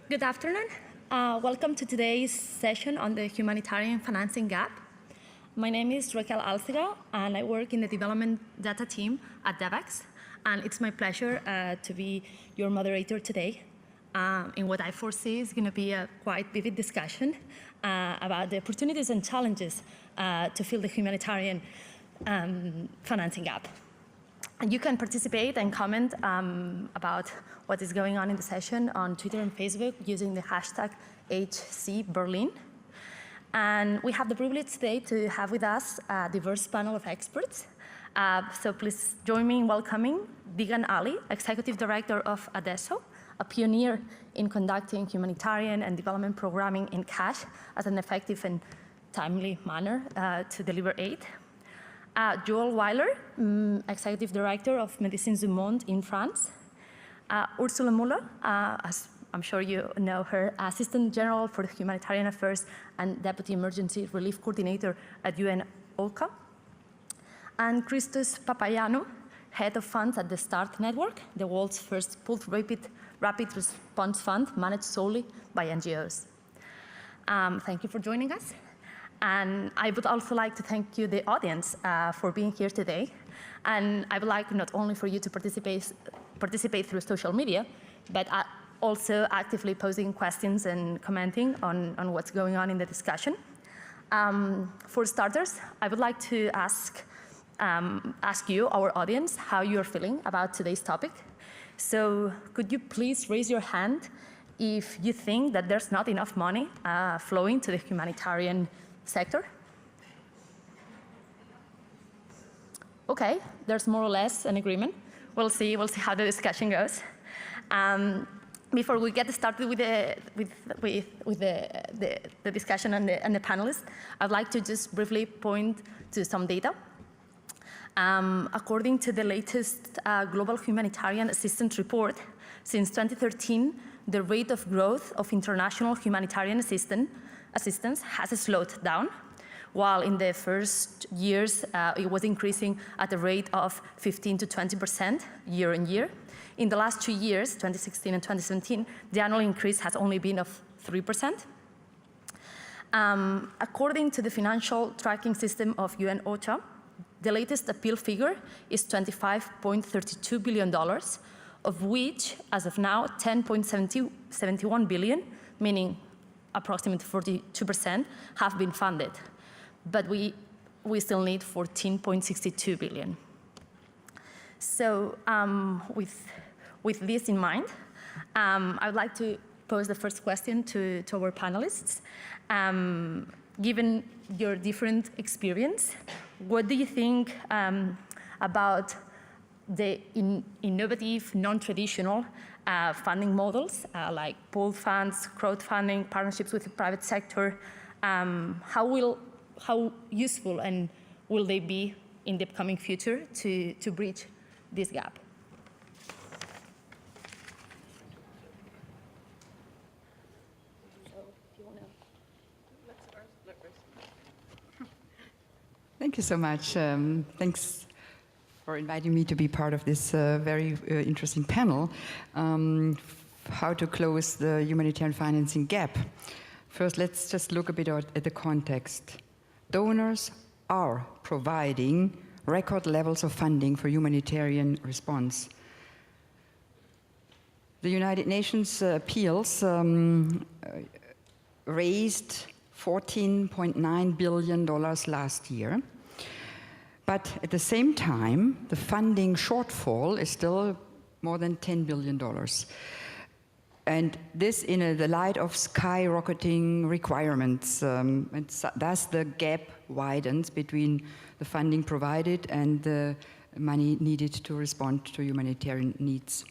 Good afternoon. Welcome to today's session on the Humanitarian Financing Gap. My name is Raquel Alcega, and I work in the development data team at Devex. And it's my pleasure to be your moderator today in what I foresee is going to be a quite vivid discussion about the opportunities and challenges to fill the humanitarian financing gap. And you can participate and comment about what is going on in the session on Twitter and Facebook using the hashtag HCBerlin. And we have the privilege today to have with us a diverse panel of experts. So please join me in welcoming Degan, Executive Director of Adeso, a pioneer in conducting humanitarian and development programming in cash as an effective and timely manner to deliver aid. Weiler, Executive Director of Médecins du Monde in France. Ursula Müller, as I'm sure you know her, Assistant General for Humanitarian Affairs and Deputy Emergency Relief Coordinator at UN OCHA. And Christos Papaioannou, Head of Funds at the START Network, the world's first pooled rapid response fund managed solely by NGOs. Thank you for joining us. And I would also like to thank you, the audience, for being here today. And I would like not only for you to participate through social media, but also actively posing questions and commenting on what's going on in the discussion. For starters, I would like to ask you, our audience, how you're feeling about today's topic. So could you please raise your hand if you think that there's not enough money flowing to the humanitarian sector? Okay, there's more or less an agreement. We'll see how the discussion goes. Before we get started with the discussion and the panelists, I'd like to just briefly point to some data. According to the latest Global Humanitarian Assistance Report, since 2013, the rate of growth of international humanitarian assistance has slowed down, while in the first years it was increasing at a rate of 15 to 20% year on year. In the last 2 years, 2016 and 2017, the annual increase has only been of 3%. According to the financial tracking system of UN OCHA, the latest appeal figure is $25.32 billion, of which, as of now, 10.71 billion, meaning approximately 42%, have been funded. But we still need 14.62 billion. So with this in mind, I would like to pose the first question to our panelists. Given your different experience, what do you think about the innovative, non-traditional funding models like pooled funds, crowdfunding, partnerships with the private sector? How useful and will they be in the upcoming future to bridge this gap? Thank you so much. Thanks for inviting me to be part of this very interesting panel. How to close the humanitarian financing gap. First, let's just look a bit at the context. Donors are providing record levels of funding for humanitarian response. The United Nations appeals raised $14.9 billion last year. But at the same time, the funding shortfall is still more than $10 billion. And this in the light of skyrocketing requirements. And thus the gap widens between the funding provided and the money needed to respond to humanitarian needs.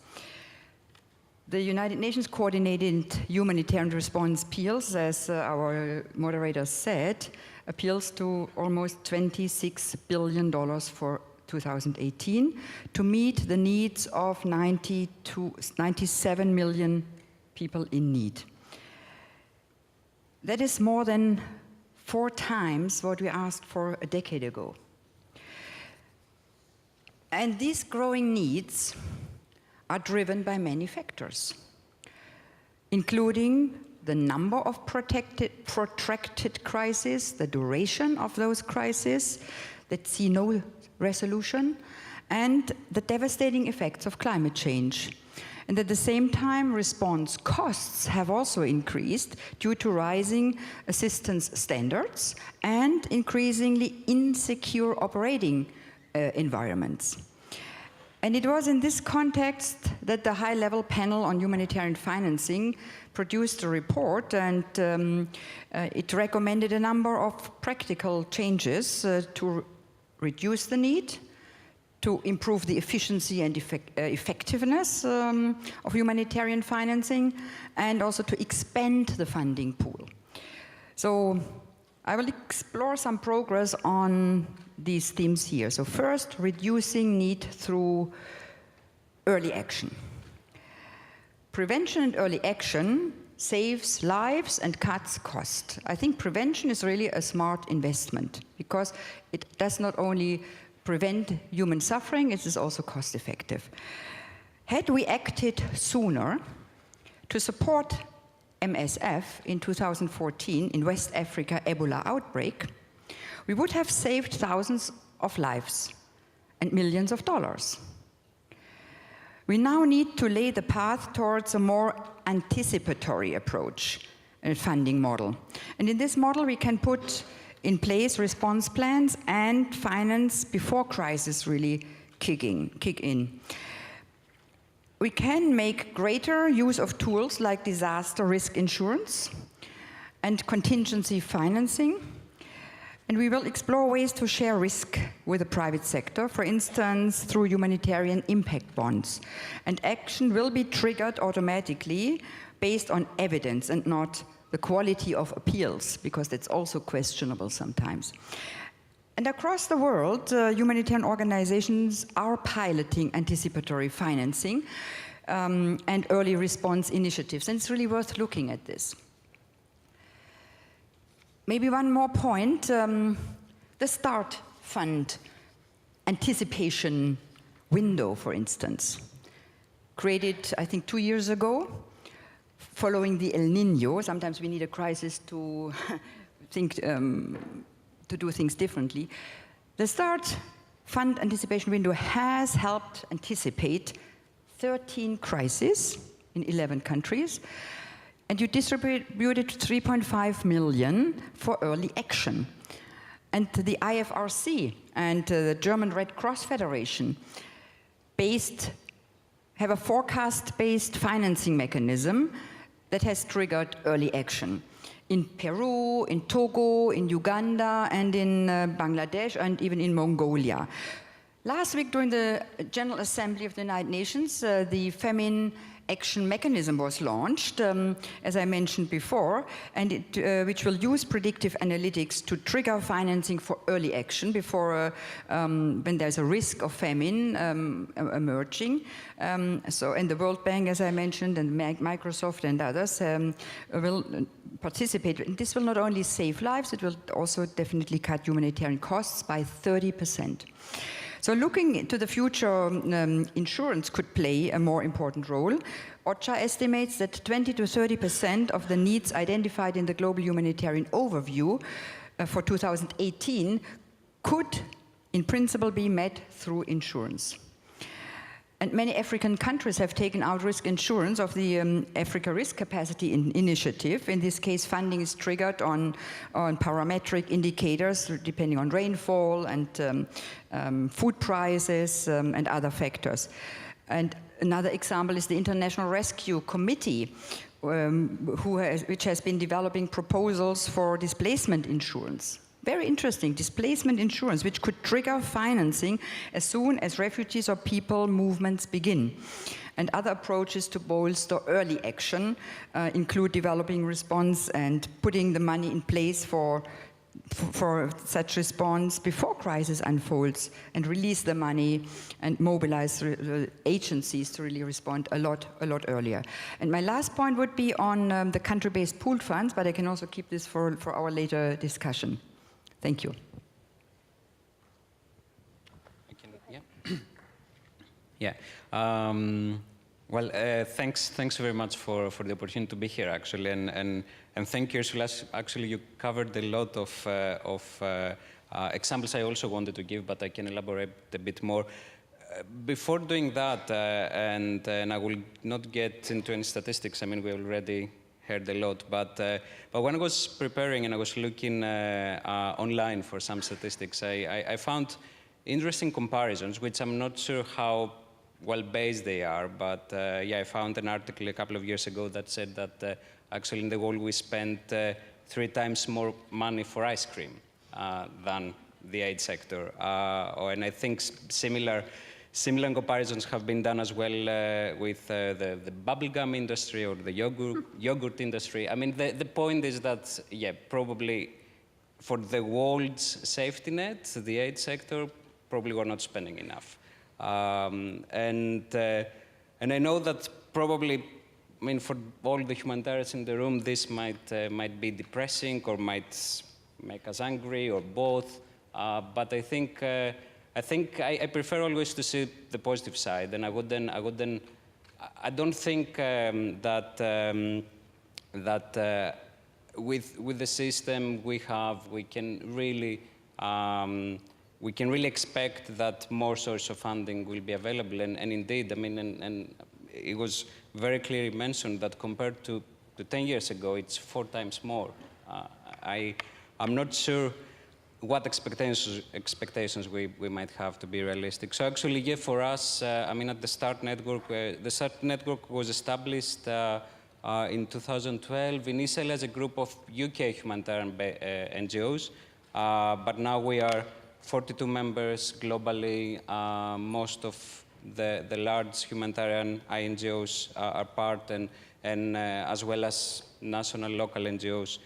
The United Nations coordinated humanitarian response appeals, as our moderator said, appeals to almost $26 billion for 2018 to meet the needs of 97 million people in need. That is more than 4 times what we asked for a decade ago. And these growing needs are driven by many factors. including the number of protracted crises, the duration of those crises that see no resolution, and the devastating effects of climate change. And at the same time, response costs have also increased due to rising assistance standards and increasingly insecure operating environments. And it was in this context that the high-level panel on humanitarian financing produced a report, and it recommended a number of practical changes to reduce the need, to improve the efficiency and effectiveness of humanitarian financing, and also to expand the funding pool. So I will explore some progress on these themes here. So first, reducing need through early action. Prevention and early action saves lives and cuts cost. I think prevention is really a smart investment because it does not only prevent human suffering, it is also cost effective. Had we acted sooner to support MSF in 2014 in West Africa Ebola outbreak, we would have saved thousands of lives and millions of dollars. We now need to lay the path towards a more anticipatory approach and funding model. And in this model, we can put in place response plans and finance before crises really kick in. We can make greater use of tools like disaster risk insurance and contingency financing. And we will explore ways to share risk with the private sector, for instance, through humanitarian impact bonds. And action will be triggered automatically based on evidence and not the quality of appeals, because that's also questionable sometimes. And across the world, humanitarian organizations are piloting anticipatory financing and early response initiatives, and it's really worth looking at this. Maybe one more point, the START Fund anticipation window, for instance, created, I think, 2 years ago, following the El Niño. Sometimes we need a crisis to think, to do things differently. The START Fund anticipation window has helped anticipate 13 crises in 11 countries, and you distributed 3.5 million for early action. And the IFRC and the German Red Cross Federation have a forecast-based financing mechanism that has triggered early action in Peru, in Togo, in Uganda, and in Bangladesh, and even in Mongolia. Last week, during the General Assembly of the United Nations, the Famine Action Mechanism was launched, as I mentioned before, and which will use predictive analytics to trigger financing for early action before when there's a risk of famine emerging. And the World Bank, as I mentioned, and Microsoft and others will participate. And this will not only save lives, it will also definitely cut humanitarian costs by 30%. So looking into the future, insurance could play a more important role. OCHA estimates that 20 to 30% of the needs identified in the Global Humanitarian Overview for 2018 could, in principle, be met through insurance. And many African countries have taken out risk insurance of the Africa Risk Capacity Initiative. In this case, funding is triggered on parametric indicators depending on rainfall and food prices and other factors. And another example is the International Rescue Committee, which has been developing proposals for displacement insurance. Very interesting, displacement insurance, which could trigger financing as soon as refugees or people movements begin. And other approaches to bolster early action include developing response and putting the money in place for such response before crisis unfolds, and release the money and mobilize agencies to really respond a lot earlier. And my last point would be on the country-based pooled funds, but I can also keep this for our later discussion. Thank you. Well, thanks very much for the opportunity to be here, actually, and thank you, Ursula. Actually, you covered a lot of examples I also wanted to give, but I can elaborate a bit more. Before doing that, and I will not get into any statistics. I mean, we already heard a lot, but when I was preparing and I was looking online for some statistics, I found interesting comparisons, which I'm not sure how well-based they are, but yeah, I found an article a couple of years ago that said that actually in the world we spent 3 times more money for ice cream than the aid sector. And I think similar comparisons have been done as well with the bubblegum industry or the yogurt industry. I mean, the point is that, yeah, probably for the world's safety net, the aid sector, probably we're not spending enough. And I know that probably, I mean, for all the humanitarians in the room, this might be depressing or might make us angry or both. But I think I prefer always to see the positive side, and I don't think that with the system we have, we can really expect that more sources of funding will be available, and indeed, I mean, and it was very clearly mentioned that compared to 10 years ago, it's 4 times more. I'm not sure what expectations we might have to be realistic. So actually, yeah, for us, I mean, at the START Network, the START Network was established in 2012, initially as a group of UK humanitarian NGOs, but now we are 42 members globally. Most of the large humanitarian NGOs are part, and as well as national, local NGOs.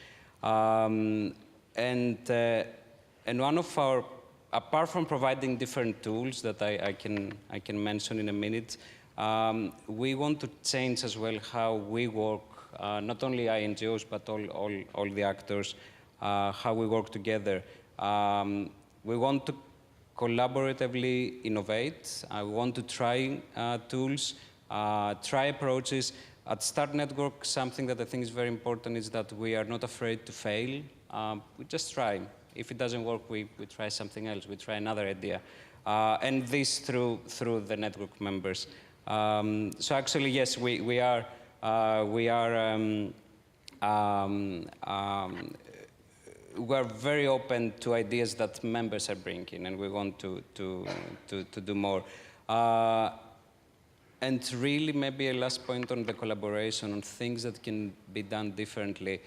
And one of our, apart from providing different tools that I can mention in a minute, we want to change as well how we work, not only NGOs, but all the actors, how we work together. We want to collaboratively innovate. We want to try tools, try approaches. At START Network, something that I think is very important is that we are not afraid to fail. We just try. If it doesn't work, we try something else. We try another idea. And this through the network members. So actually, yes, we are very open to ideas that members are bringing, and we want to do more. And really, maybe a last point on the collaboration, on things that can be done differently.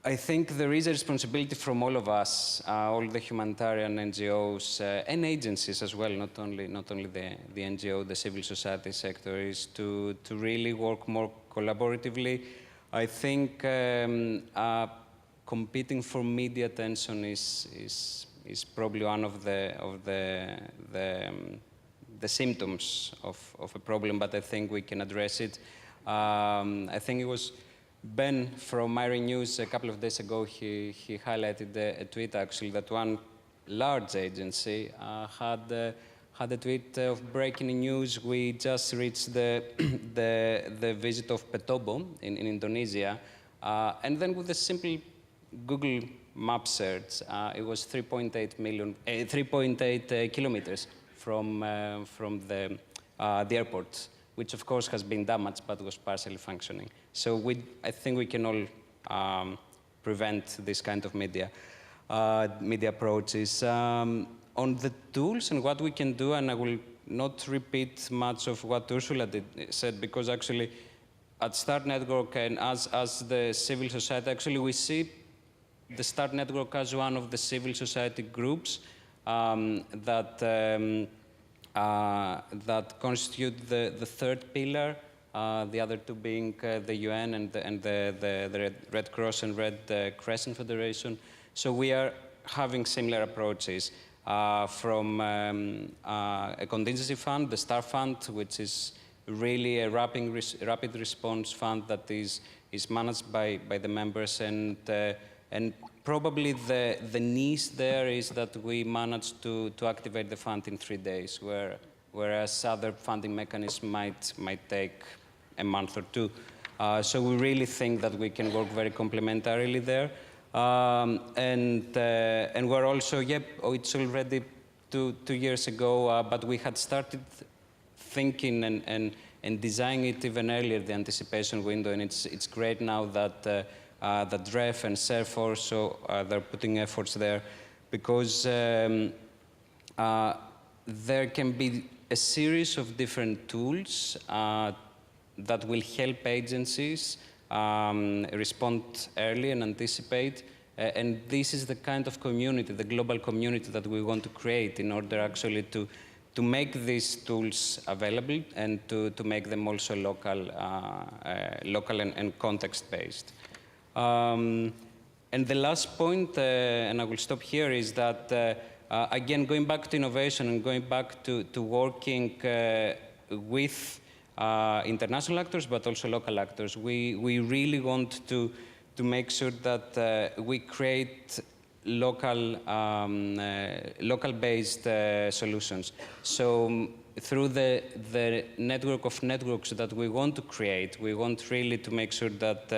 I think there is a responsibility from all of us, all the humanitarian NGOs and agencies as well, not only the NGO, the civil society sector, is to really work more collaboratively. I think competing for media attention is probably one of the symptoms of a problem, but I think we can address it. I think it was Ben from Myri News a couple of days ago, he highlighted a tweet actually that one large agency had a tweet of breaking news. We just reached the visit of Petobo in Indonesia, and then with a simple Google map search, it was 3.8 kilometers from the airport, which of course has been damaged but was partially functioning. So I think we can all prevent this kind of media approaches. On the tools and what we can do, and I will not repeat much of what Ursula said, because actually at START Network and as the civil society, actually we see the START Network as one of the civil society groups that constitute the third pillar, the other two being the UN and the Red Cross and Red Crescent Federation. So we are having similar approaches from a contingency fund, the STAR Fund, which is really a rapid response fund that is managed by the members, and probably the niche there is that we managed to activate the fund in 3 days, where whereas other funding mechanisms might take a month or two. So we really think that we can work very complementarily there. And we're also, it's already two years ago, but we had started thinking and designing it even earlier, the anticipation window, and it's great now that that REF and SERF also, they're putting efforts there, because there can be a series of different tools that will help agencies respond early and anticipate. And this is the kind of community, the global community that we want to create in order actually to make these tools available and to make them also local and context-based. And the last point, and I will stop here, is that, again, going back to innovation and going back to working with international actors, but also local actors, we really want to make sure that we create local-based solutions. So through the network of networks that we want to create, we want really to make sure that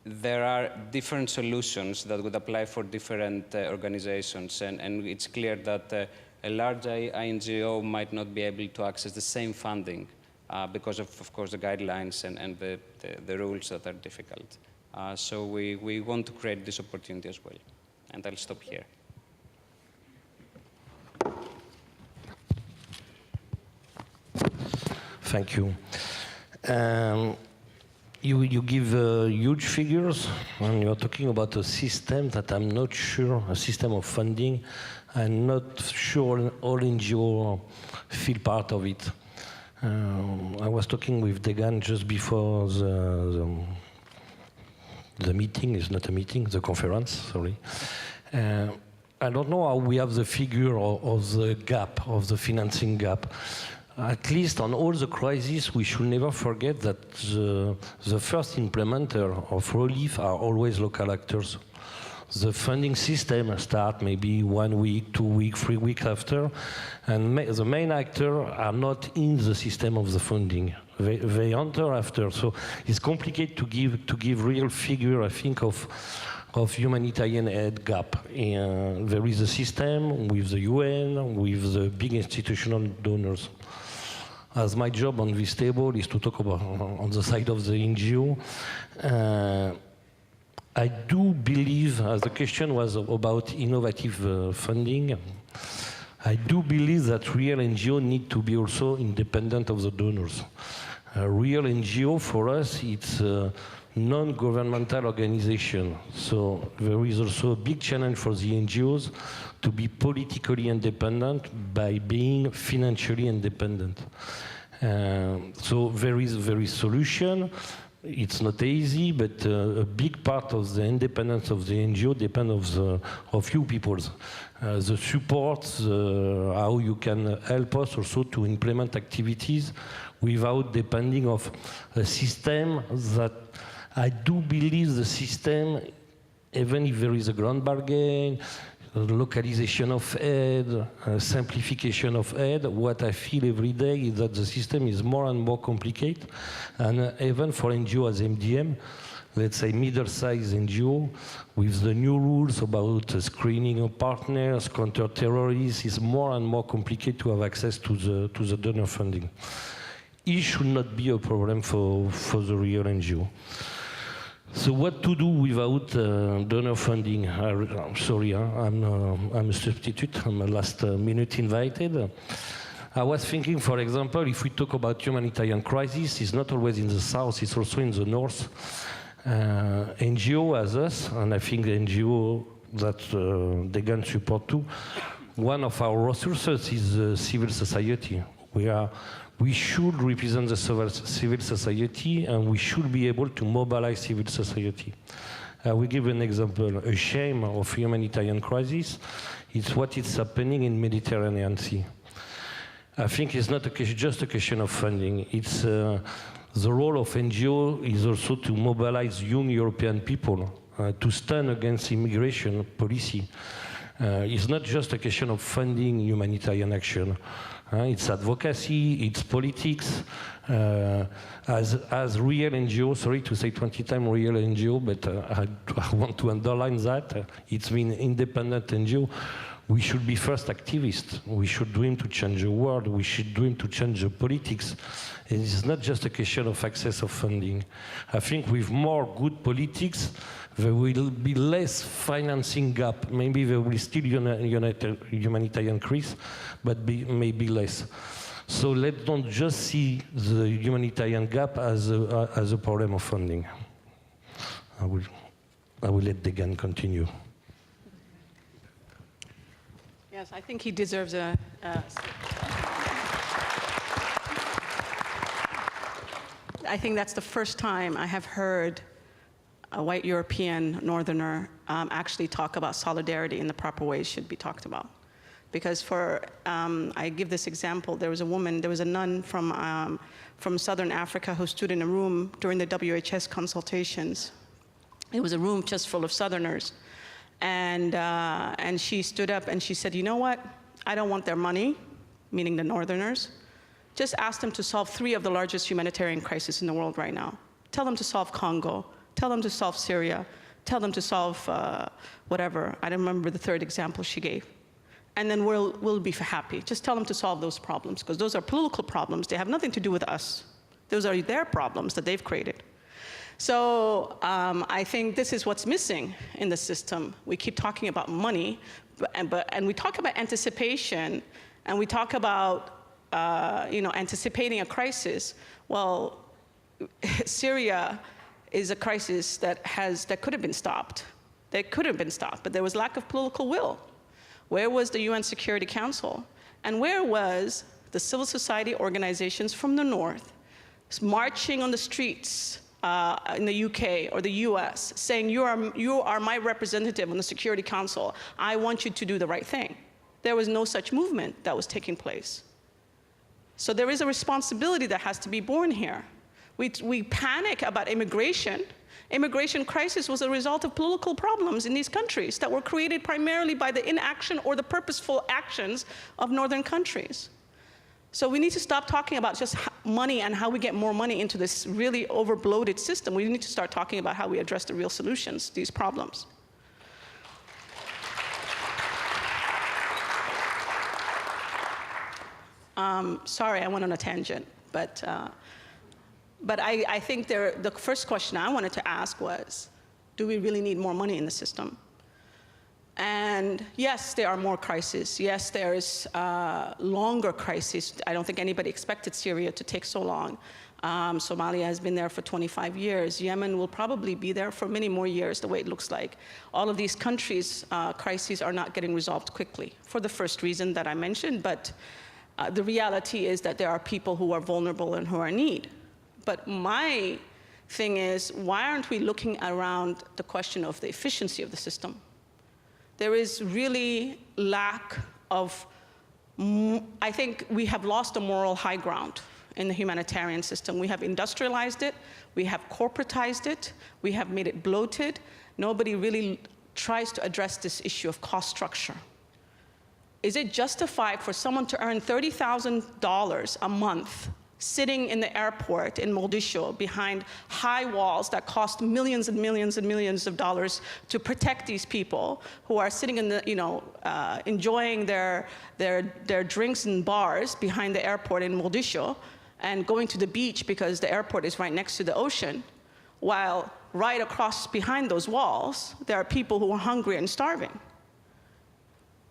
there are different solutions that would apply for different organizations. And it's clear that a large INGO might not be able to access the same funding because of course, the guidelines and the rules that are difficult. So we want to create this opportunity as well. And I'll stop here. Thank you. You give huge figures, and you're talking about a system that I'm not sure, a system of funding. I'm not sure all NGOs feel part of it. I was talking with Degan just before the meeting, it's not a meeting, the conference, sorry. I don't know how we have the figure of the gap, of the financing gap. At least on all the crises, we should never forget that the first implementer of relief are always local actors. The funding system starts maybe 1 week, 2 weeks, 3 weeks after, and the main actors are not in the system of the funding. They enter after, so it's complicated to give real figure, I think, of humanitarian aid gap. There is a system with the UN, with the big institutional donors. As my job on this table is to talk about on the side of the NGO, I do believe, as the question was about innovative funding, I do believe that real NGO need to be also independent of the donors. Real NGO for us, it's a non-governmental organization. So there is also a big challenge for the NGOs to be politically independent by being financially independent. So there is solution. It's not easy, but a big part of the independence of the NGO depends of you people. The support, how you can help us also to implement activities without depending of a system that I do believe the system, even if there is a grand bargain, localization of aid, simplification of aid, what I feel every day is that the system is more and more complicated. And even for NGO as MDM, let's say middle-sized NGO, with the new rules about screening of partners, counter-terrorists, is more and more complicated to have access to the donor funding. It should not be a problem for the real NGO. So what to do without donor funding? I'm sorry, I'm a substitute. I'm a last minute invited. I was thinking, for example, if we talk about humanitarian crisis, it's not always in the south, it's also in the north. NGO as us, and I think the NGO that Degan support too, one of our resources is civil society. We should represent the civil society, and we should be able to mobilize civil society. We give an example. A shame of humanitarian crisis is what is happening in Mediterranean Sea. I think it's not just a question of funding. It's the role of NGO is also to mobilize young European people to stand against immigration policy. It's not just a question of funding humanitarian action. It's advocacy, it's politics. As real NGO, sorry to say 20 times real NGO, but I want to underline that. It's been independent NGO. We should be first activists. We should dream to change the world. We should dream to change the politics. And it's not just a question of access of funding. I think with more good politics, there will be less financing gap. Maybe there will still humanitarian crisis, but maybe less. So let's not just see the humanitarian gap as a problem of funding. I will let Degan continue. Yes, I think he deserves a I think that's the first time I have heard a white European northerner actually talk about solidarity in the proper way it should be talked about. Because I give this example, there was a nun from Southern Africa who stood in a room during the WHS consultations. It was a room just full of Southerners. And she stood up and she said, you know what? I don't want their money, meaning the Northerners. Just ask them to solve 3 of the largest humanitarian crises in the world right now. Tell them to solve Congo. Tell them to solve Syria. Tell them to solve whatever. I don't remember the 3rd example she gave. And then we'll be happy. Just tell them to solve those problems, because those are political problems. They have nothing to do with us. Those are their problems that they've created. So I think this is what's missing in the system. We keep talking about money, and we talk about anticipation, and we talk about anticipating a crisis. Well, Syria is a crisis that could have been stopped. That could have been stopped, but there was lack of political will. Where was the UN Security Council? And where was the civil society organizations from the north marching on the streets in the UK or the US saying, you are my representative on the Security Council. I want you to do the right thing. There was no such movement that was taking place. So there is a responsibility that has to be borne here. We panic about immigration. Immigration crisis was a result of political problems in these countries that were created primarily by the inaction or the purposeful actions of northern countries. So we need to stop talking about just money and how we get more money into this really over-bloated system. We need to start talking about how we address the real solutions to these problems. Sorry, I went on a tangent, but I think the first question I wanted to ask was, do we really need more money in the system? And yes, there are more crises. Yes, there is longer crises. I don't think anybody expected Syria to take so long. Somalia has been there for 25 years. Yemen will probably be there for many more years, the way it looks like. All of these countries' crises are not getting resolved quickly, for the first reason that I mentioned, but the reality is that there are people who are vulnerable and who are in need. But my thing is, why aren't we looking around the question of the efficiency of the system? There is really lack of, I think we have lost a moral high ground in the humanitarian system. We have industrialized it, we have corporatized it, we have made it bloated. Nobody really tries to address this issue of cost structure. Is it justified for someone to earn $30,000 a month sitting in the airport in Mogadishu behind high walls that cost millions and millions and millions of dollars to protect these people who are sitting in the, enjoying their drinks in bars behind the airport in Mogadishu and going to the beach because the airport is right next to the ocean, while right across behind those walls, there are people who are hungry and starving?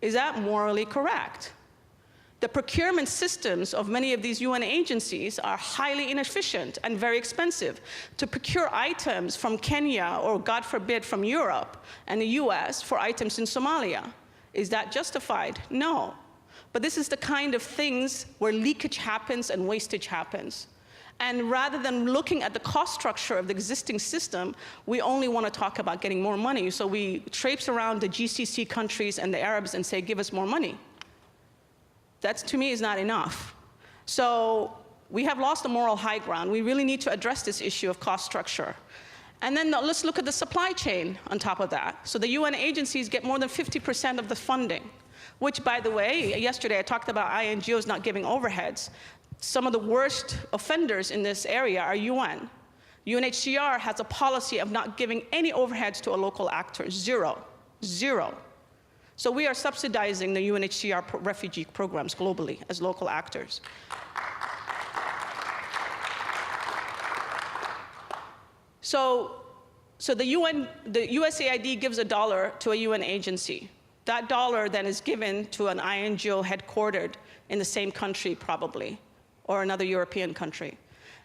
Is that morally correct? The procurement systems of many of these UN agencies are highly inefficient and very expensive. To procure items from Kenya or, God forbid, from Europe and the US for items in Somalia, is that justified? No. But this is the kind of things where leakage happens and wastage happens. And rather than looking at the cost structure of the existing system, we only want to talk about getting more money. So we traipse around the GCC countries and the Arabs and say, give us more money. That, to me, is not enough. So we have lost the moral high ground. We really need to address this issue of cost structure. And then let's look at the supply chain on top of that. So the UN agencies get more than 50% of the funding, which, by the way, yesterday I talked about INGOs not giving overheads. Some of the worst offenders in this area are UN. UNHCR has a policy of not giving any overheads to a local actor, zero. So we are subsidizing the UNHCR refugee programs globally as local actors. So the USAID gives $1 to a UN agency. That dollar then is given to an INGO headquartered in the same country probably, or another European country.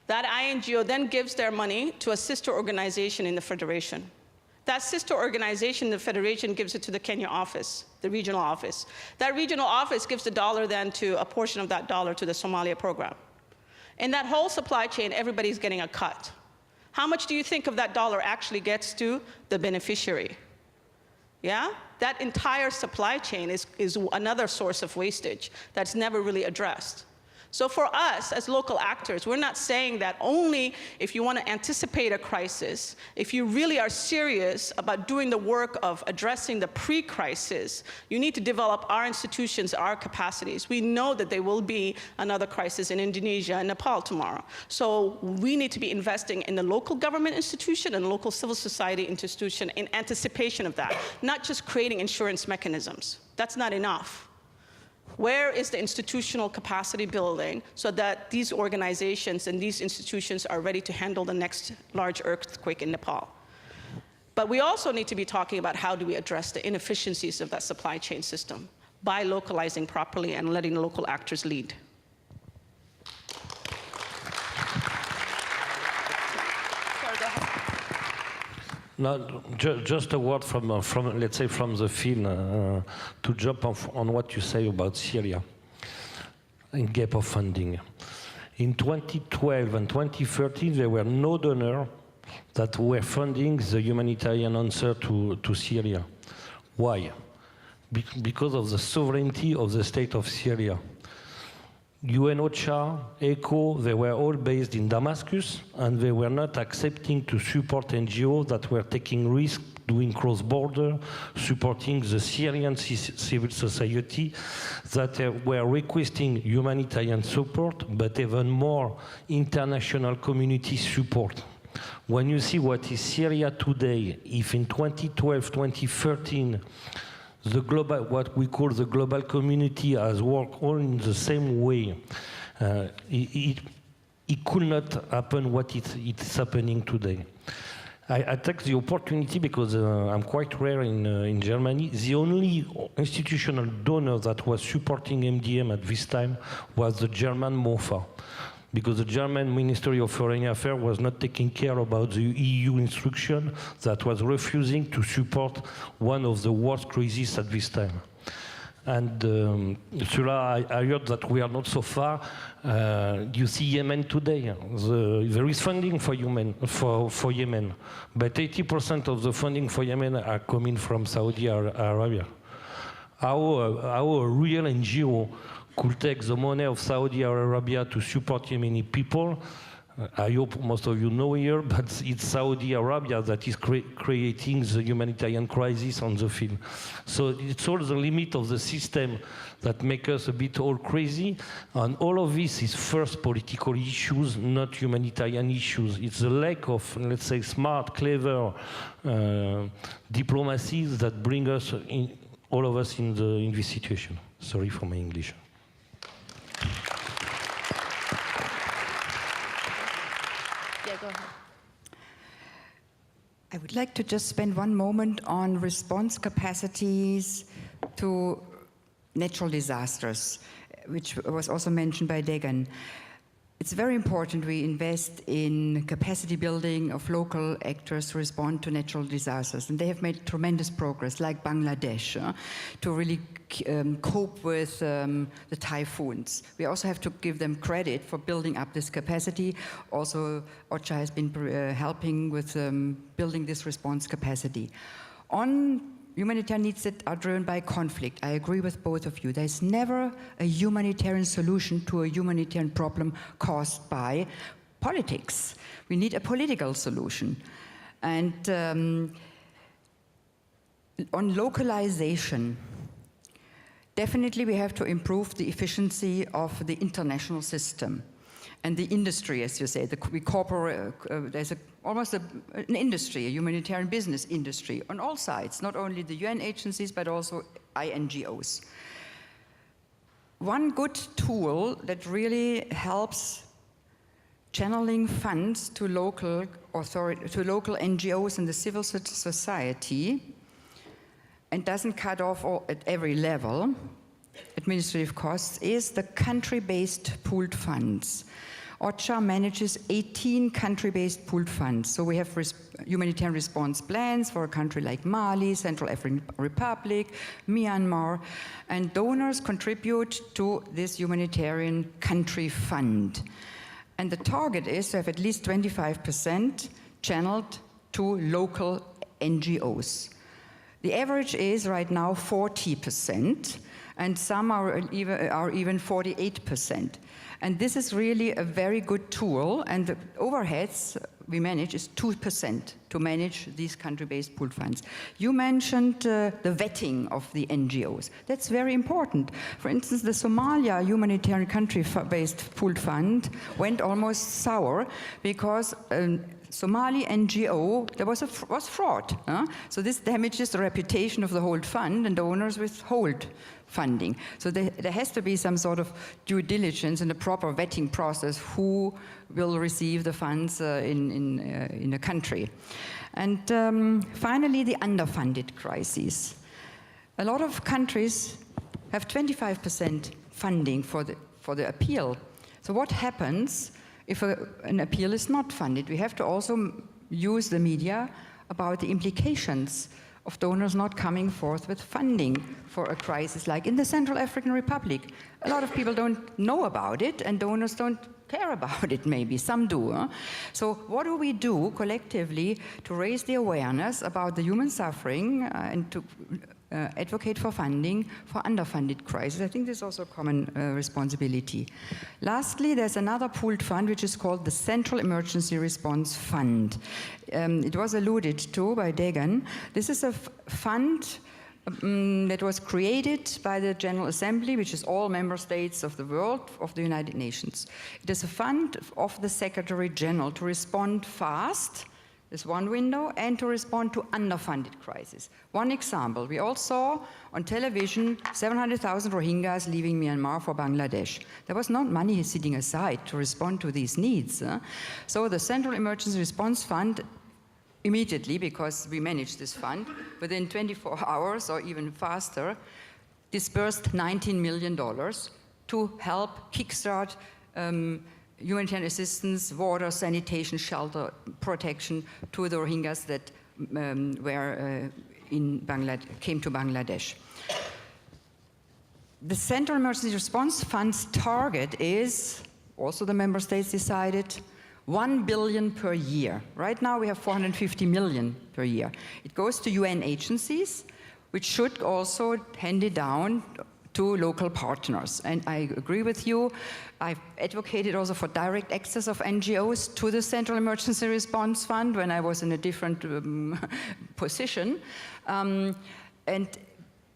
That INGO then gives their money to a sister organization in the federation. That sister organization in the federation gives it to the Kenya office, the regional office. That regional office gives the dollar then to a portion of that dollar to the Somalia program. In that whole supply chain, everybody's getting a cut. How much do you think of that dollar actually gets to the beneficiary? Yeah? That entire supply chain is another source of wastage that's never really addressed. So for us, as local actors, we're not saying that only if you want to anticipate a crisis, if you really are serious about doing the work of addressing the pre-crisis, you need to develop our institutions, our capacities. We know that there will be another crisis in Indonesia and Nepal tomorrow. So we need to be investing in the local government institution and local civil society institution in anticipation of that, not just creating insurance mechanisms. That's not enough. Where is the institutional capacity building so that these organizations and these institutions are ready to handle the next large earthquake in Nepal? But we also need to be talking about how do we address the inefficiencies of that supply chain system by localizing properly and letting local actors lead. No, just a word from let's say from the field to jump on what you say about Syria and gap of funding. In 2012 and 2013, there were no donors that were funding the humanitarian answer to Syria. Why? Because of the sovereignty of the state of Syria. UN, OCHA, ECHO, they were all based in Damascus, and they were not accepting to support NGOs that were taking risks doing cross-border, supporting the Syrian civil society that were requesting humanitarian support, but even more international community support. When you see what is Syria today, if in 2012, 2013, the global, what we call the global community has worked all in the same way. It could not happen what it's happening today. I take the opportunity because I'm quite rare in Germany. The only institutional donor that was supporting MDM at this time was the German MOFA, because the German Ministry of Foreign Affairs was not taking care about the EU instruction that was refusing to support one of the worst crises at this time. And Ursula, I heard that we are not so far. You see Yemen today. There is funding for Yemen, but 80% of the funding for Yemen are coming from Saudi Arabia. Our real NGO could take the money of Saudi Arabia to support Yemeni people. I hope most of you know here, but it's Saudi Arabia that is creating the humanitarian crisis on the field. So it's all the limit of the system that make us a bit all crazy. And all of this is first political issues, not humanitarian issues. It's the lack of, let's say, smart, clever diplomacies that bring us, all of us in this situation. Sorry for my English. Yeah, go ahead. I would like to just spend one moment on response capacities to natural disasters, which was also mentioned by Degan. It's very important we invest in capacity building of local actors to respond to natural disasters. And they have made tremendous progress, like Bangladesh, to really cope with the typhoons. We also have to give them credit for building up this capacity. Also, OCHA has been helping with building this response capacity. On humanitarian needs that are driven by conflict, I agree with both of you. There's never a humanitarian solution to a humanitarian problem caused by politics. We need a political solution. And on localization, definitely we have to improve the efficiency of the international system. And the industry, as you say, there's almost an industry, a humanitarian business industry on all sides, not only the UN agencies, but also INGOs. One good tool that really helps channeling funds to local NGOs and the civil society, and doesn't cut off at every level administrative costs, is the country-based pooled funds. OCHA manages 18 country-based pooled funds. So we have humanitarian response plans for a country like Mali, Central African Republic, Myanmar, and donors contribute to this humanitarian country fund. And the target is to have at least 25% channeled to local NGOs. The average is right now 40%, and some are even 48%. And this is really a very good tool, and the overheads we manage is 2% to manage these country-based pooled funds. You mentioned the vetting of the NGOs. That's very important. For instance, the Somalia humanitarian country-based pooled fund went almost sour because Somali NGO, there was fraud. So this damages the reputation of the whole fund, and donors withhold funding. So there has to be some sort of due diligence and a proper vetting process who will receive the funds in a country. And finally, the underfunded crises. A lot of countries have 25% funding for the appeal. So what happens if an appeal is not funded? We have to also use the media about the implications of donors not coming forth with funding for a crisis like in the Central African Republic. A lot of people don't know about it, and donors don't care about it, maybe. Some do. So what do we do collectively to raise the awareness about the human suffering and to advocate for funding for underfunded crises? I think this is also a common responsibility. Lastly, there's another pooled fund which is called the Central Emergency Response Fund. It was alluded to by Degan. This is a fund that was created by the General Assembly, which is all member states of the world, of the United Nations. It is a fund of the Secretary General to respond fast, is one window, and to respond to underfunded crises. One example, we all saw on television 700,000 Rohingyas leaving Myanmar for Bangladesh. There was not money sitting aside to respond to these needs. So the Central Emergency Response Fund immediately, because we manage this fund, within 24 hours or even faster, disbursed $19 million to help kickstart humanitarian assistance, water, sanitation, shelter, protection to the Rohingyas that came to Bangladesh. The Central Emergency Response Fund's target is, also the member states decided, 1 billion per year. Right now we have 450 million per year. It goes to UN agencies, which should also hand it down to local partners. And I agree with you. I've advocated also for direct access of NGOs to the Central Emergency Response Fund when I was in a different position.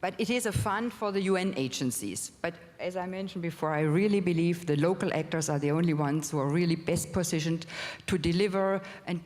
But it is a fund for the UN agencies. But as I mentioned before, I really believe the local actors are the only ones who are really best positioned to deliver and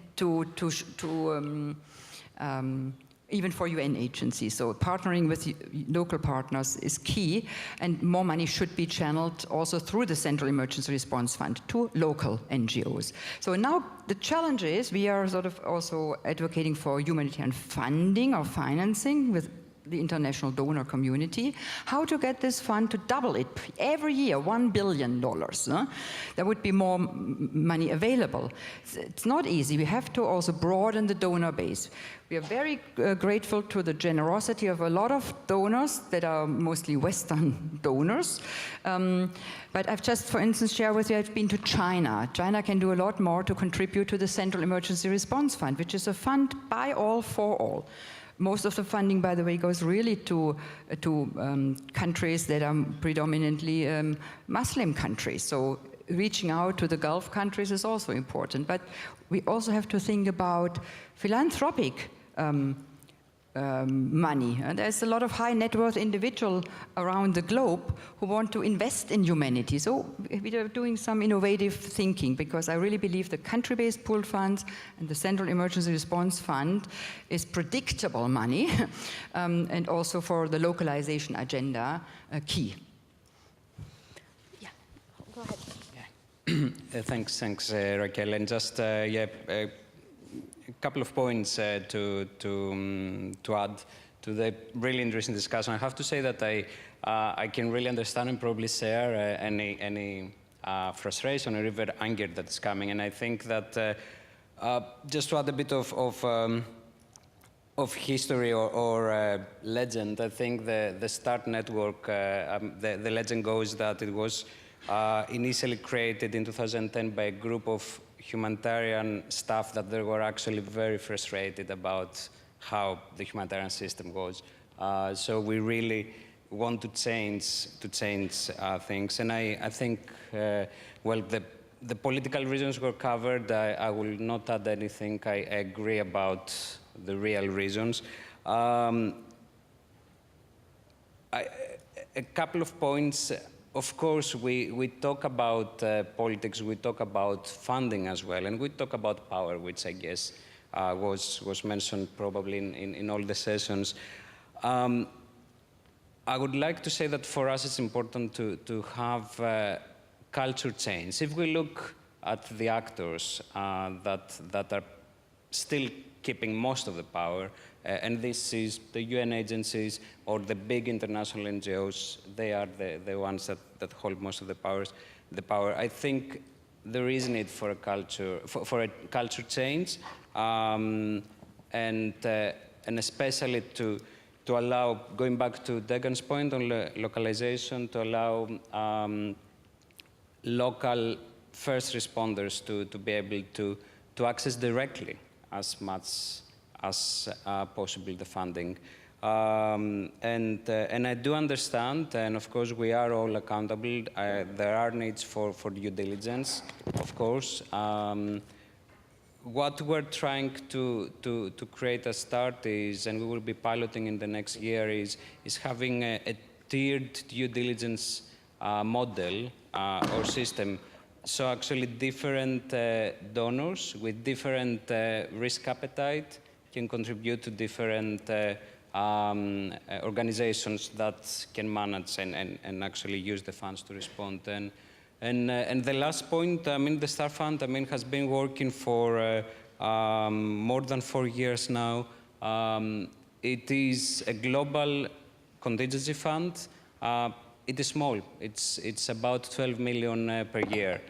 even for UN agencies. So partnering with local partners is key, and more money should be channeled also through the Central Emergency Response Fund to local NGOs. So now the challenge is we are sort of also advocating for humanitarian funding or financing with the international donor community, how to get this fund to double it every year, $1 billion. There would be more money available. It's not easy. We have to also broaden the donor base. We are very grateful to the generosity of a lot of donors that are mostly Western donors. But I've just, for instance, shared with you, I've been to China. China can do a lot more to contribute to the Central Emergency Response Fund, which is a fund by all for all. Most of the funding, by the way, goes really to countries that are predominantly Muslim countries. So reaching out to the Gulf countries is also important. But we also have to think about philanthropic money. And there's a lot of high net worth individuals around the globe who want to invest in humanity. So we are doing some innovative thinking, because I really believe the country-based pooled funds and the Central Emergency Response Fund is predictable money and also for the localization agenda key. Yeah, go ahead. Thanks, Raquel. And just a couple of points to add to the really interesting discussion. I have to say that I can really understand and probably share any frustration or even anger that is coming. And I think that just to add a bit of history or legend, I think the START network, the legend goes that it was initially created in 2010 by a group of humanitarian staff that they were actually very frustrated about how the humanitarian system goes. So we really want to change things. And I think, well, the political reasons were covered. I will not add anything. I agree about the real reasons. A couple of points. Of course, we talk about politics, we talk about funding as well, and we talk about power, which I guess was mentioned probably in all the sessions. I would like to say that for us it's important to have culture change. If we look at the actors that are still keeping most of the power, and this is the UN agencies or the big international NGOs, they are the ones that hold most of the power. I think there is need for a culture change, and especially to allow, going back to Degan's point on localization, to allow local first responders to be able to access directly as much as possible the funding. And I do understand, and of course we are all accountable. There are needs for due diligence, of course. What we're trying to create a start is, and we will be piloting in the next year, is having a tiered due diligence model or system. So actually different donors with different risk appetite can contribute to different organizations that can manage and actually use the funds to respond. And the last point, I mean, the STAR Fund, I mean, has been working for more than 4 years now. It is a global contingency fund. It is small. It's about 12 million per year.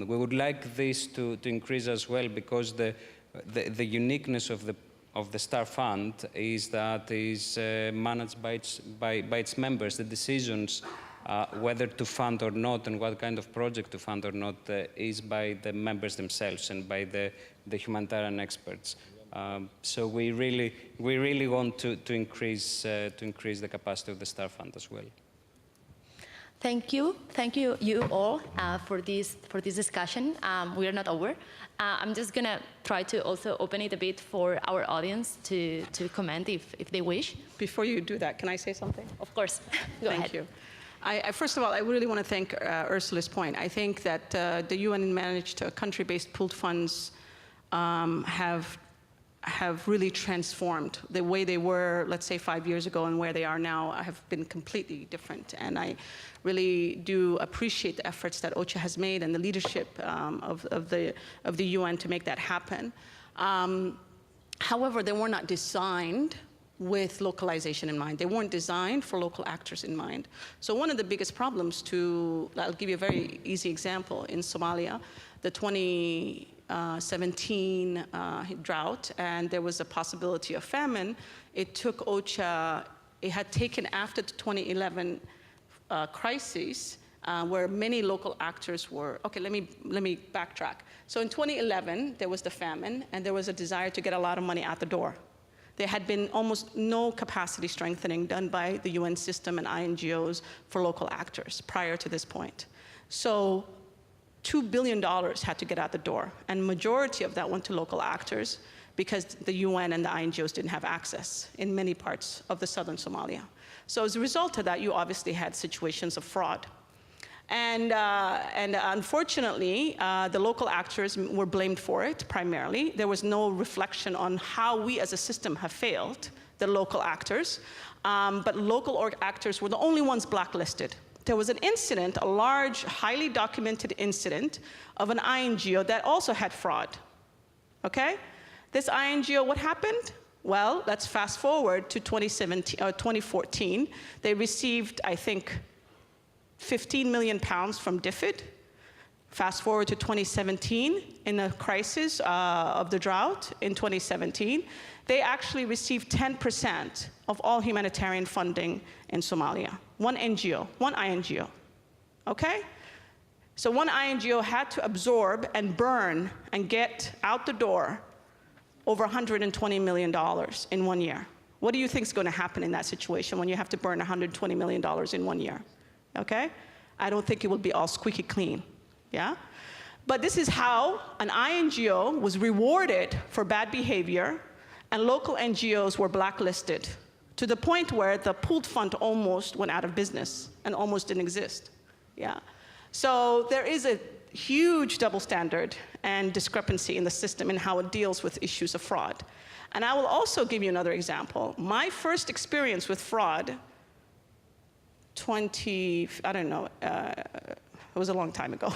We would like this to increase as well, because the uniqueness of the STAR Fund is that it is managed by its members. The decisions whether to fund or not and what kind of project to fund or not is by the members themselves and by the humanitarian experts. So we really want to increase the capacity of the STAR Fund as well. Thank you you all for this discussion. We are not over. I'm just gonna try to also open it a bit for our audience to comment if they wish. Before you do that, can I say something? Of course. Go ahead. Thank you. First of all, I really want to thank Ursula's point. I think that the UN managed country-based pooled funds have really transformed. The way they were, let's say, 5 years ago and where they are now have been completely different. And I really do appreciate the efforts that OCHA has made and the leadership of the UN to make that happen. However, they were not designed with localization in mind. They weren't designed for local actors in mind. So one of the biggest problems I'll give you a very easy example. In Somalia, the 2017 drought, and there was a possibility of famine. It took OCHA, it had taken after the 2011 crisis, where many local actors were, okay, let me backtrack. So in 2011, there was the famine, and there was a desire to get a lot of money out the door. There had been almost no capacity strengthening done by the UN system and INGOs for local actors prior to this point. So $2 billion had to get out the door, and majority of that went to local actors because the UN and the INGOs didn't have access in many parts of the southern Somalia. So as a result of that, you obviously had situations of fraud. And unfortunately, the local actors were blamed for it primarily. There was no reflection on how we as a system have failed the local actors, but local actors were the only ones blacklisted. There was an incident, a large, highly documented incident of an INGO that also had fraud, okay? This INGO, what happened? Well, let's fast forward to 2014. They received, I think, 15 million pounds from DFID. Fast forward to 2017, in the crisis of the drought in 2017, they actually received 10% of all humanitarian funding in Somalia. One NGO, one INGO, okay? So one INGO had to absorb and burn and get out the door over $120 million in 1 year. What do you think is going to happen in that situation when you have to burn $120 million in 1 year? Okay? I don't think it will be all squeaky clean, yeah? But this is how an INGO was rewarded for bad behavior, and local NGOs were blacklisted to the point where the pooled fund almost went out of business and almost didn't exist, yeah? So there is a huge double standard and discrepancy in the system in how it deals with issues of fraud. And I will also give you another example. My first experience with fraud, it was a long time ago.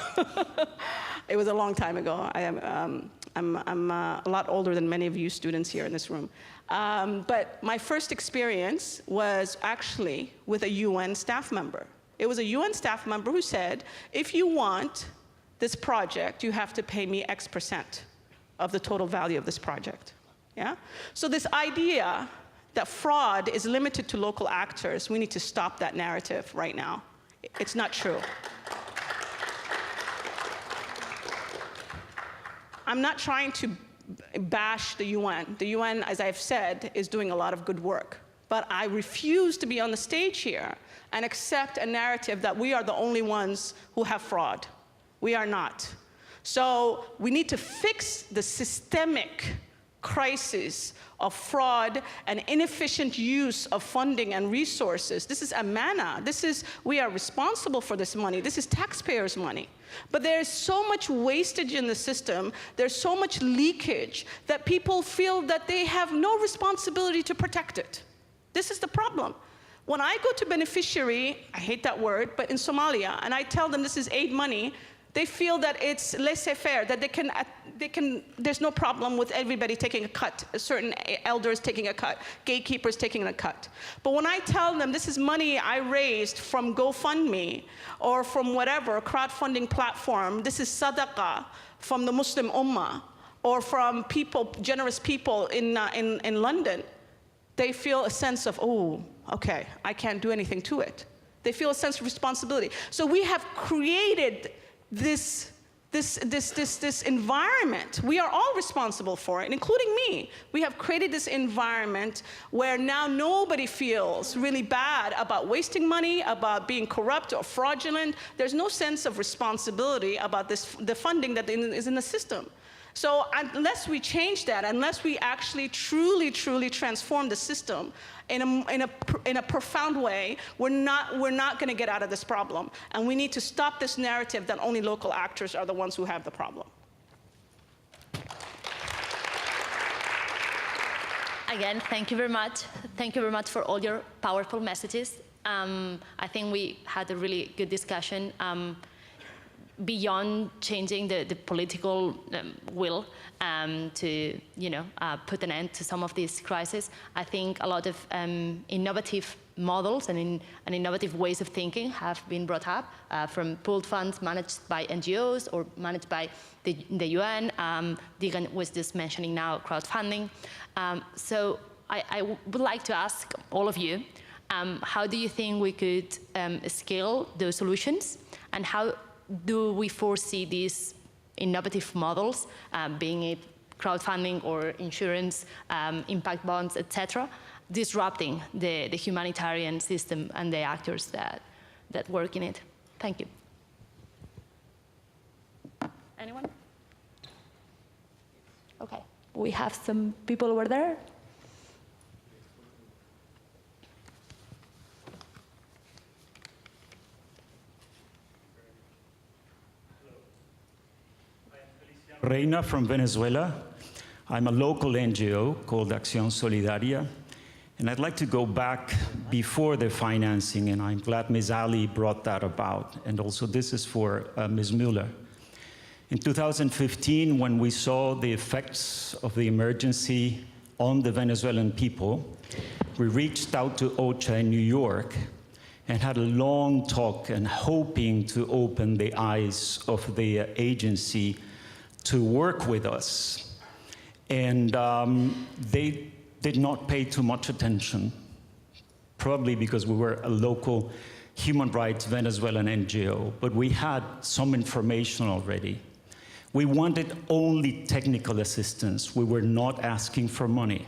It was a long time ago. I'm a lot older than many of you students here in this room. But my first experience was actually with a UN staff member. It was a UN staff member who said, if you want this project, you have to pay me X% of the total value of this project, yeah? So this idea that fraud is limited to local actors, we need to stop that narrative right now. It's not true. I'm not trying to bash the UN. The UN, as I've said, is doing a lot of good work. But I refuse to be on the stage here and accept a narrative that we are the only ones who have fraud. We are not. So we need to fix the systemic crisis of fraud and inefficient use of funding and resources. This is amana. We are responsible for this money. This is taxpayers' money. But there's so much wastage in the system, there's so much leakage that people feel that they have no responsibility to protect it. This is the problem. When I go to beneficiary, I hate that word, but in Somalia, and I tell them this is aid money, they feel that it's laissez-faire, that there's no problem with everybody taking a cut, certain elders taking a cut, gatekeepers taking a cut. But when I tell them this is money I raised from GoFundMe or from whatever crowdfunding platform, this is sadaqah from the Muslim Ummah or from people, generous people in London, they feel a sense of, oh, okay, I can't do anything to it. They feel a sense of responsibility. So we have created this environment. We are all responsible for it, including me. We have created this environment where now nobody feels really bad about wasting money, about being corrupt or fraudulent. There's no sense of responsibility about the funding that is in the system. So unless we change that, unless we actually truly transform the system in a profound way, we're not going to get out of this problem. And we need to stop this narrative that only local actors are the ones who have the problem. Again, thank you very much. Thank you very much for all your powerful messages. I think we had a really good discussion. Beyond changing the political will to put an end to some of these crises, I think a lot of innovative models and innovative ways of thinking have been brought up from pooled funds managed by NGOs or managed by the UN. Degan was just mentioning now crowdfunding. So I would like to ask all of you, how do you think we could scale those solutions, and how do we foresee these innovative models, being it crowdfunding or insurance, impact bonds, etc., disrupting the humanitarian system and the actors that work in it? Thank you. Anyone? Okay, we have some people over there. Reina from Venezuela. I'm a local NGO called Acción Solidaria, and I'd like to go back before the financing, and I'm glad Ms. Ali brought that about, and also this is for Ms. Müller. In 2015, when we saw the effects of the emergency on the Venezuelan people, we reached out to OCHA in New York and had a long talk and hoping to open the eyes of the agency to work with us. And they did not pay too much attention, probably because we were a local human rights Venezuelan NGO, but we had some information already. We wanted only technical assistance. We were not asking for money,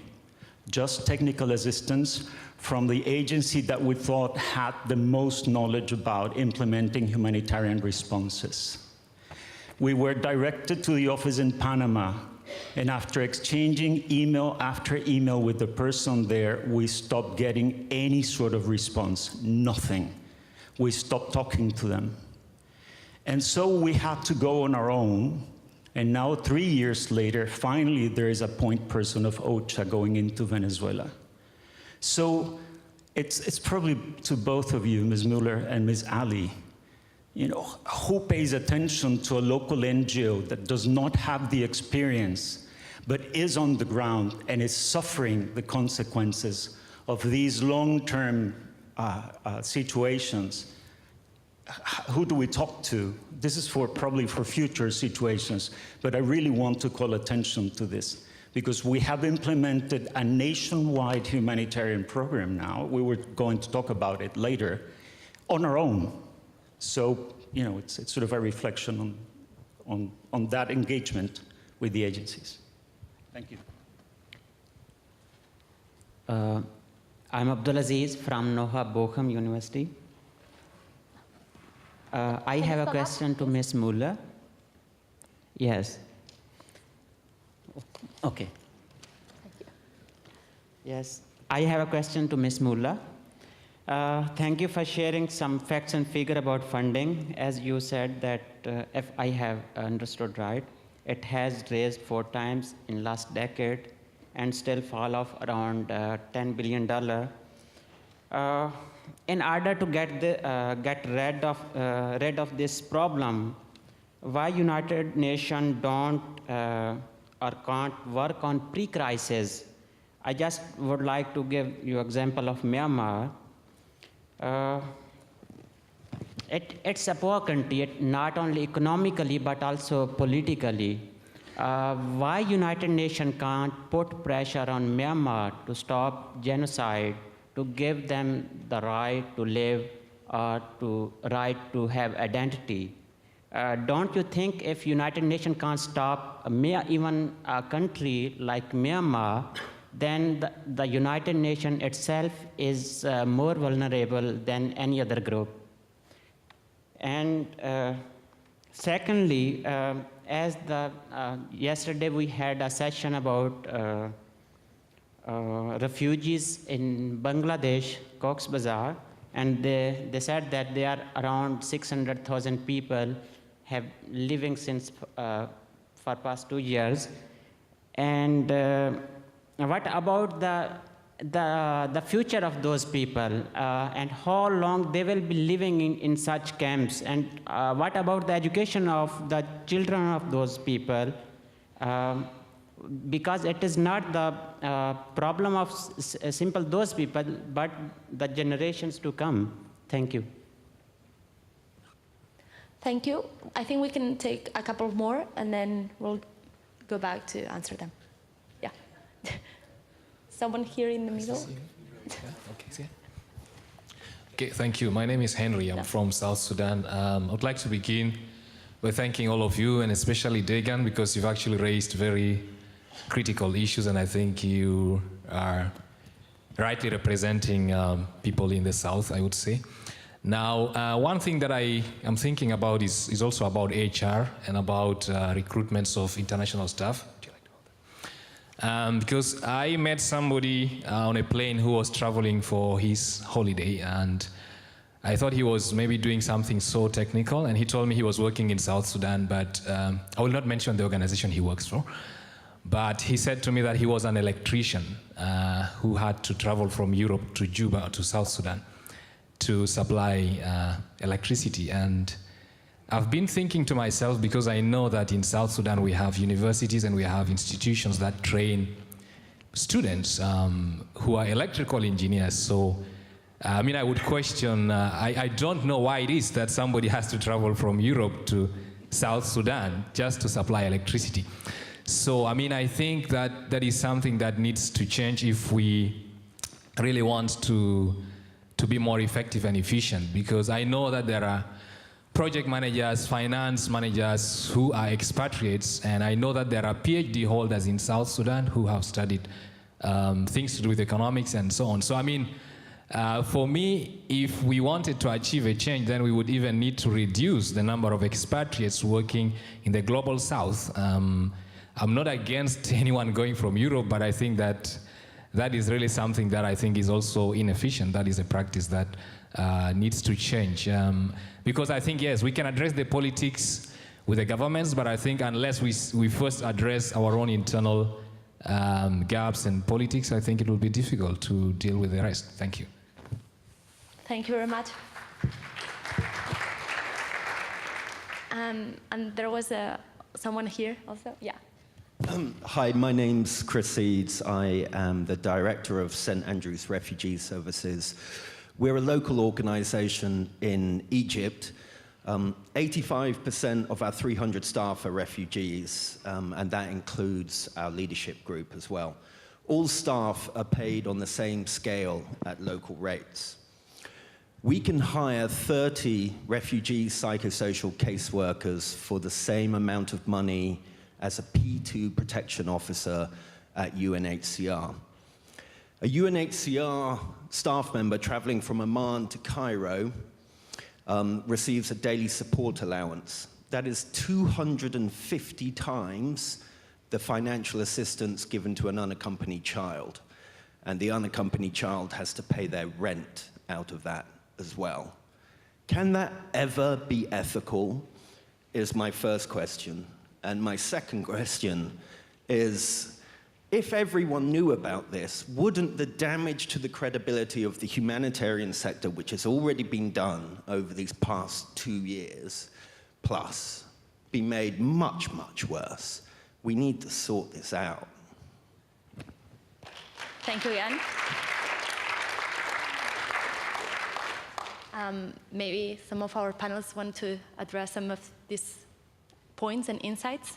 just technical assistance from the agency that we thought had the most knowledge about implementing humanitarian responses. We were directed to the office in Panama, and after exchanging email after email with the person there, we stopped getting any sort of response, nothing. We stopped talking to them. And so we had to go on our own, and now 3 years later, finally there is a point person of OCHA going into Venezuela. So it's probably to both of you, Ms. Müller and Ms. Ali, you know, who pays attention to a local NGO that does not have the experience, but is on the ground and is suffering the consequences of these long-term situations? Who do we talk to? This is probably for future situations, but I really want to call attention to this, because we have implemented a nationwide humanitarian program now. We were going to talk about it later, on our own. So, you know, it's sort of a reflection on that engagement with the agencies. Thank you. I'm Abdulaziz from Noha Bochum University. I have a question to Ms. Müller. Yes. Okay. Thank you. Yes, I have a question to Ms. Müller. Thank you for sharing some facts and figure about funding. As you said that, if I have understood right, it has raised 4 times in last decade and still fall off around $10 billion. In order to get rid of this problem, why United Nations don't or can't work on pre-crisis? I just would like to give you an example of Myanmar. It's a poor country, not only economically, but also politically. Why United Nations can't put pressure on Myanmar to stop genocide, to give them the right to live or to right to have identity? Don't you think if United Nations can't stop even a country like Myanmar, then the United Nations itself is more vulnerable than any other group? And secondly, as yesterday we had a session about refugees in Bangladesh, Cox's Bazar, and they said that there are around 600,000 people have living since for past 2 years. And what about the future of those people and how long they will be living in such camps? And what about the education of the children of those people? Because it is not the problem of simple those people, but the generations to come. Thank you. Thank you. I think we can take a couple more, and then we'll go back to answer them. Yeah. Someone here in the middle? Okay, thank you. My name is Henry. I'm from South Sudan. I would like to begin by thanking all of you, and especially Degan, because you've actually raised very critical issues, and I think you are rightly representing people in the South, I would say. Now, one thing that I am thinking about is also about HR and about recruitments of international staff. Because I met somebody on a plane who was traveling for his holiday, and I thought he was maybe doing something so technical, and he told me he was working in South Sudan, but I will not mention the organization he works for. But he said to me that he was an electrician who had to travel from Europe to Juba to South Sudan to supply electricity. And I've been thinking to myself, because I know that in South Sudan we have universities and we have institutions that train students who are electrical engineers. So, I mean, I would question, I don't know why it is that somebody has to travel from Europe to South Sudan just to supply electricity. So, I mean, I think that that is something that needs to change if we really want to be more effective and efficient, because I know that there are project managers, finance managers who are expatriates, and I know that there are PhD holders in South Sudan who have studied things to do with economics and so on. So, I mean, for me, if we wanted to achieve a change, then we would even need to reduce the number of expatriates working in the global South. I'm not against anyone going from Europe, but I think that that is really something that I think is also inefficient. That is a practice that needs to change. Because I think, yes, we can address the politics with the governments, but I think unless we first address our own internal gaps in politics, I think it will be difficult to deal with the rest. Thank you. Thank you very much. And there was someone here also, yeah. Hi, my name's Crises. I am the director of St. Andrew's Refugee Services. We're a local organization in Egypt. 85% of our 300 staff are refugees, and that includes our leadership group as well. All staff are paid on the same scale at local rates. We can hire 30 refugee psychosocial caseworkers for the same amount of money as a P2 protection officer at UNHCR. A UNHCR staff member traveling from Amman to Cairo receives a daily support allowance. That is 250 times the financial assistance given to an unaccompanied child. And the unaccompanied child has to pay their rent out of that as well. Can that ever be ethical, is my first question. And my second question is, if everyone knew about this, wouldn't the damage to the credibility of the humanitarian sector, which has already been done over these past 2 years plus, be made much, much worse? We need to sort this out. Thank you, Jan. Maybe some of our panelists want to address some of these points and insights.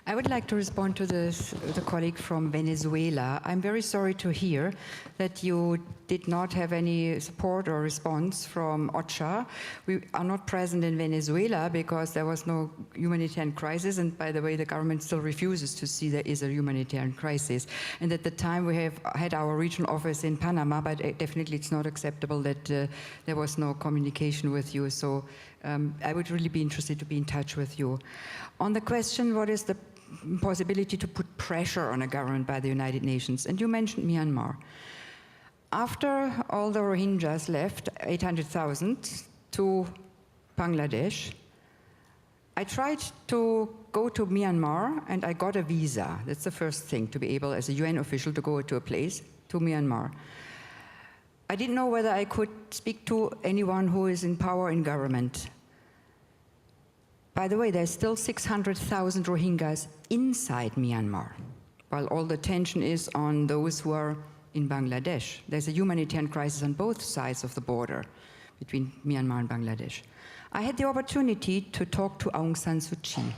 I would like to respond to the colleague from Venezuela. I'm very sorry to hear that you did not have any support or response from OCHA. We are not present in Venezuela because there was no humanitarian crisis, and by the way, the government still refuses to see there is a humanitarian crisis. And at the time we have had our regional office in Panama, but definitely it's not acceptable that there was no communication with you. So I would really be interested to be in touch with you. On the question, what is the possibility to put pressure on a government by the United Nations? And you mentioned Myanmar. After all the Rohingyas left, 800,000, to Bangladesh, I tried to go to Myanmar and I got a visa. That's the first thing, to be able as a UN official to go to a place, to Myanmar. I didn't know whether I could speak to anyone who is in power in government. By the way, there's still 600,000 Rohingyas inside Myanmar, while all the tension is on those who are in Bangladesh. There's a humanitarian crisis on both sides of the border between Myanmar and Bangladesh. I had the opportunity to talk to Aung San Suu Kyi.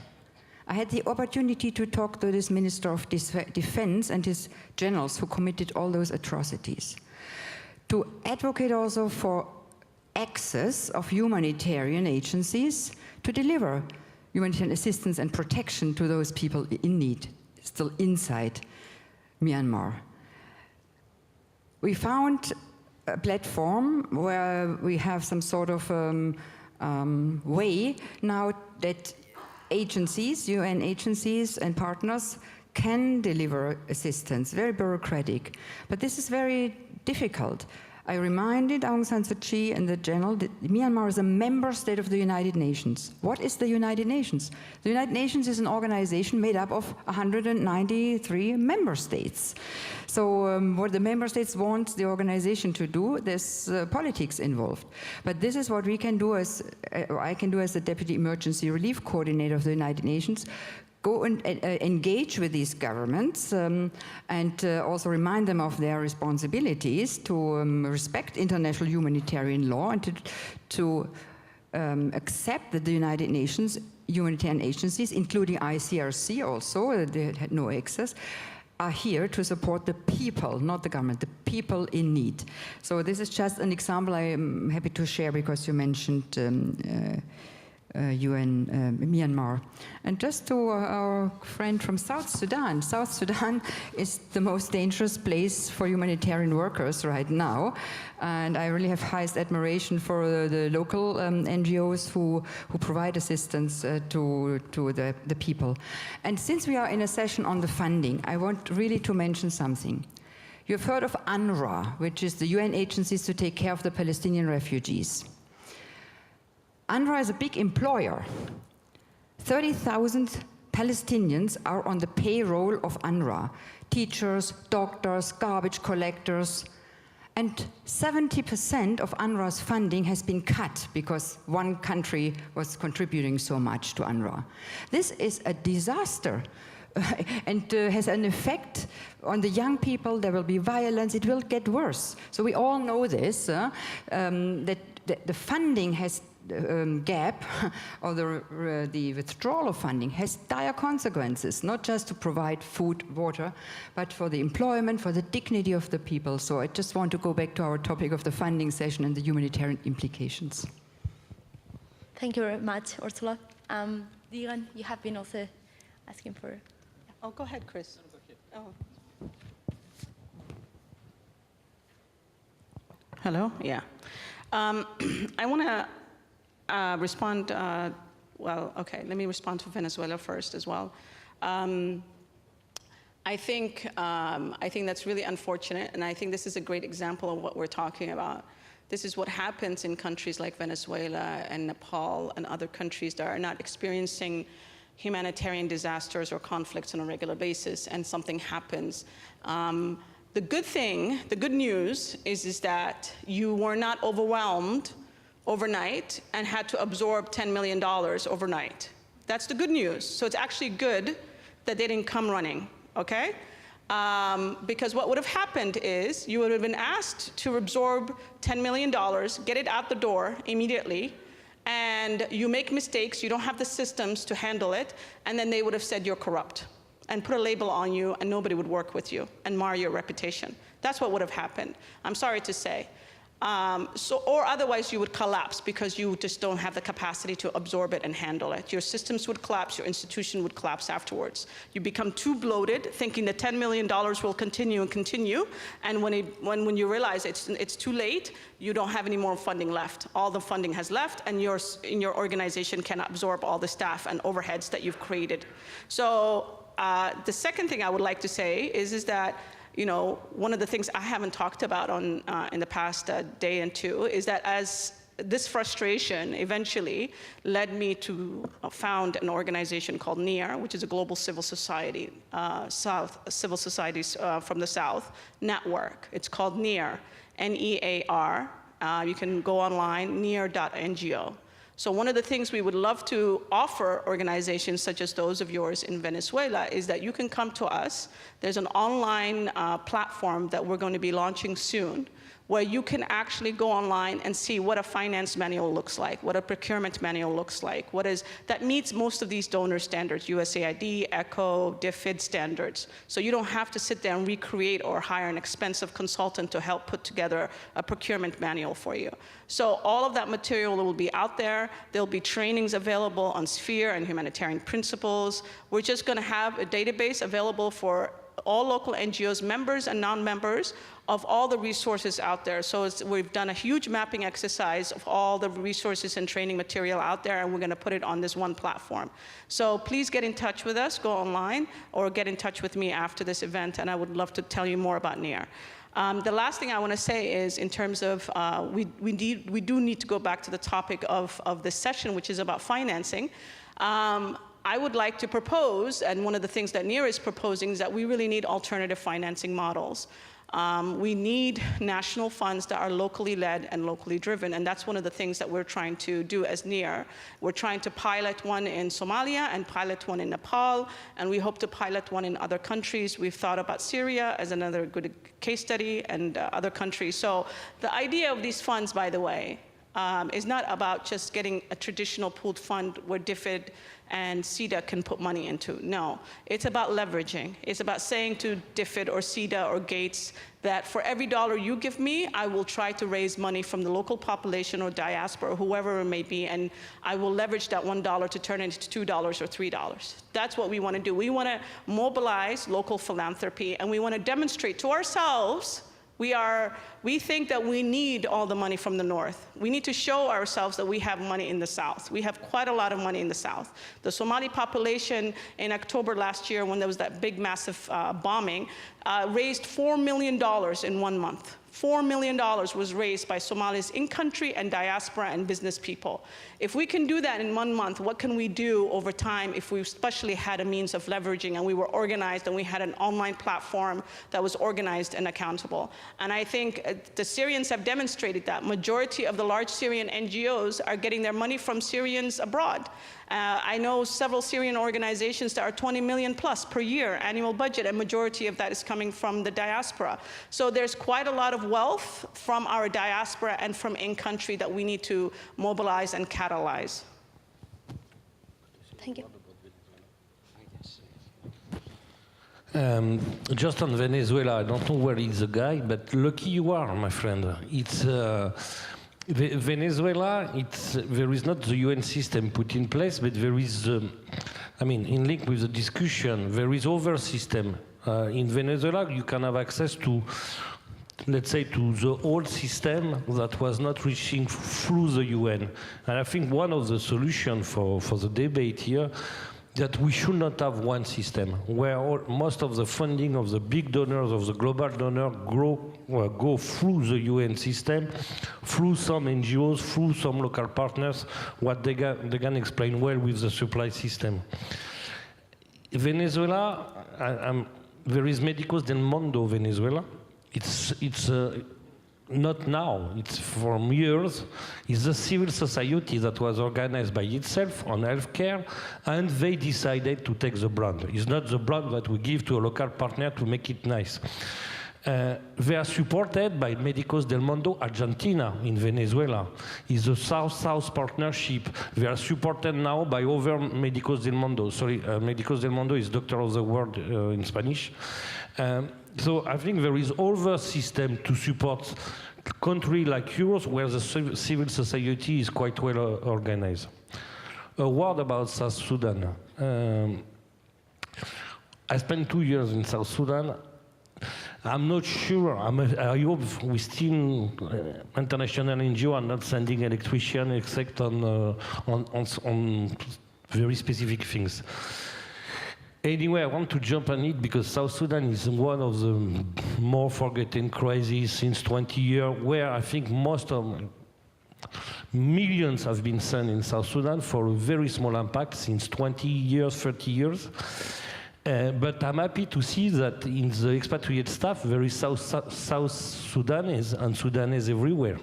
I had the opportunity to talk to this Minister of Defense and his generals who committed all those atrocities. To advocate also for access of humanitarian agencies to deliver humanitarian assistance and protection to those people in need, still inside Myanmar. We found a platform where we have some sort of way now that agencies, UN agencies and partners can deliver assistance, very bureaucratic. But this is very difficult. I reminded Aung San Suu Kyi and the general that Myanmar is a member state of the United Nations. What is the United Nations? The United Nations is an organization made up of 193 member states. So what the member states want the organization to do, there's politics involved. But this is what we can do as, I can do as the Deputy Emergency Relief Coordinator of the United Nations, go and engage with these governments and also remind them of their responsibilities to respect international humanitarian law and to accept that the United Nations humanitarian agencies, including ICRC also, they had no access, are here to support the people, not the government, the people in need. So this is just an example I am happy to share because you mentioned Myanmar. And just to our friend from South Sudan is the most dangerous place for humanitarian workers right now. And I really have highest admiration for the local NGOs who provide assistance to the people. And since we are in a session on the funding, I want really to mention something. You've heard of UNRWA, which is the UN agencies to take care of the Palestinian refugees. UNRWA is a big employer. 30,000 Palestinians are on the payroll of UNRWA. Teachers, doctors, garbage collectors. And 70% of UNRWA's funding has been cut because one country was contributing so much to UNRWA. This is a disaster. And has an effect on the young people. There will be violence. It will get worse. So we all know this, that the funding has gap, or the withdrawal of funding has dire consequences, not just to provide food, water, but for the employment, for the dignity of the people. So I just want to go back to our topic of the funding session and the humanitarian implications. Thank you very much, Ursula. Degan, you have been also asking for... Oh, go ahead, Chris. Oh. Hello? Yeah. I want to respond, well, okay, let me respond to Venezuela first as well. I think that's really unfortunate, and I think this is a great example of what we're talking about. This is what happens in countries like Venezuela and Nepal and other countries that are not experiencing humanitarian disasters or conflicts on a regular basis, and something happens. The good news is that you were not overwhelmed overnight and had to absorb $10 million overnight. That's the good news. So it's actually good that they didn't come running, okay? Because what would have happened is you would have been asked to absorb $10 million, get it out the door immediately, and you make mistakes, you don't have the systems to handle it, and then they would have said you're corrupt and put a label on you, and nobody would work with you and mar your reputation. That's what would have happened, I'm sorry to say. Or otherwise you would collapse because you just don't have the capacity to absorb it and handle it. Your systems would collapse, your institution would collapse afterwards. You become too bloated, thinking the $10 million will continue and continue, and when you realize it's too late, you don't have any more funding left. All the funding has left, and your organization cannot absorb all the staff and overheads that you've created. So the second thing I would like to say is that, you know, one of the things I haven't talked about in the past day and two is that as this frustration eventually led me to found an organization called NEAR, which is a global civil society, civil societies from the South network. It's called NEAR, N-E-A-R. You can go online, near.ngo. So one of the things we would love to offer organizations such as those of yours in Venezuela is that you can come to us. There's an online platform that we're going to be launching soon, where you can actually go online and see what a finance manual looks like, what a procurement manual looks like, that meets most of these donor standards, USAID, ECHO, DFID standards. So you don't have to sit there and recreate or hire an expensive consultant to help put together a procurement manual for you. So all of that material will be out there. There'll be trainings available on Sphere and humanitarian principles. We're just going to have a database available for all local NGOs, members and non-members, of all the resources out there. So we've done a huge mapping exercise of all the resources and training material out there, and we're going to put it on this one platform. So please get in touch with us, go online, or get in touch with me after this event, and I would love to tell you more about NEAR. The last thing I want to say is, in terms of, we do need to go back to the topic of this session, which is about financing. I would like to propose, and one of the things that NEAR is proposing, is that we really need alternative financing models. We need national funds that are locally led and locally driven, and that's one of the things that we're trying to do as NEAR. We're trying to pilot one in Somalia and pilot one in Nepal, and we hope to pilot one in other countries. We've thought about Syria as another good case study, and other countries. So the idea of these funds, by the way, is not about just getting a traditional pooled fund where DFID and CEDA can put money into. No, it's about leveraging. It's about saying to DFID or CEDA or Gates that for every dollar you give me, I will try to raise money from the local population or diaspora or whoever it may be, and I will leverage that $1 to turn it into $2 or $3. That's what we want to do. We want to mobilize local philanthropy, and we want to demonstrate to ourselves we think that we need all the money from the North. We need to show ourselves that we have money in the South. We have quite a lot of money in the South. The Somali population in October last year, when there was that big, massive bombing, raised $4 million in 1 month. $4 million was raised by Somalis in country and diaspora and business people. If we can do that in 1 month, what can we do over time if we especially had a means of leveraging and we were organized and we had an online platform that was organized and accountable? And I think the Syrians have demonstrated that. Majority of the large Syrian NGOs are getting their money from Syrians abroad. I know several Syrian organizations that are 20 million plus per year annual budget, and majority of that is coming from the diaspora. So there's quite a lot of wealth from our diaspora and from in-country that we need to mobilize and catalyze. Thank you. Just on Venezuela, I don't know where is the guy, but lucky you are, my friend. It's Venezuela, there is not the UN system put in place, but there is, in link with the discussion, there is other system. In Venezuela, you can have access to, let's say, to the old system that was not reaching through the UN. And I think one of the solutions for the debate here, that we should not have one system where most of the funding of the big donors, of the global donor, go through the UN system, through some NGOs, through some local partners, what they can explain well with the supply system. Venezuela, there is Médicos del Mundo Venezuela. It's not now, it's from years. It's a civil society that was organized by itself on healthcare, and they decided to take the brand. It's not the brand that we give to a local partner to make it nice. They are supported by Médicos del Mundo Argentina in Venezuela. It's a South-South partnership. They are supported now by other Médicos del Mundo. Sorry, Médicos del Mundo is Doctor of the World in Spanish. So I think there is other system to support a country like yours where the civil society is quite well organized. A word about South Sudan. I spent 2 years in South Sudan. I'm not sure, I hope we still, international NGO are not sending electricians except on very specific things. Anyway, I want to jump on it because South Sudan is one of the more forgotten crises since 20 years, where I think most of millions have been sent in South Sudan for a very small impact since 20 years, 30 years. But I'm happy to see that in the expatriate staff, there is South Sudanese and Sudanese everywhere.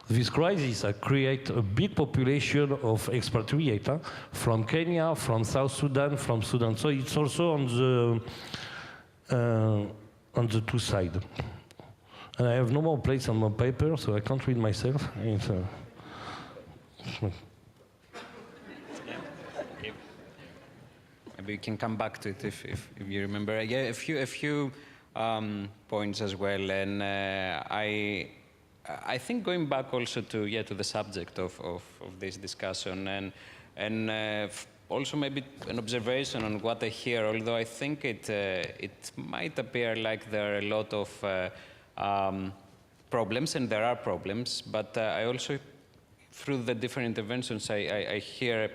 This crisis creates a big population of expatriates from Kenya, from South Sudan, from Sudan. So it's also on the two sides. And I have no more place on my paper, so I can't read myself. Maybe we can come back to it if you remember. Yeah, a few points as well, and I think going back also to the subject of this discussion, and also maybe an observation on what I hear, although I think it might appear like there are a lot of problems, and there are problems, but I also, through the different interventions, I hear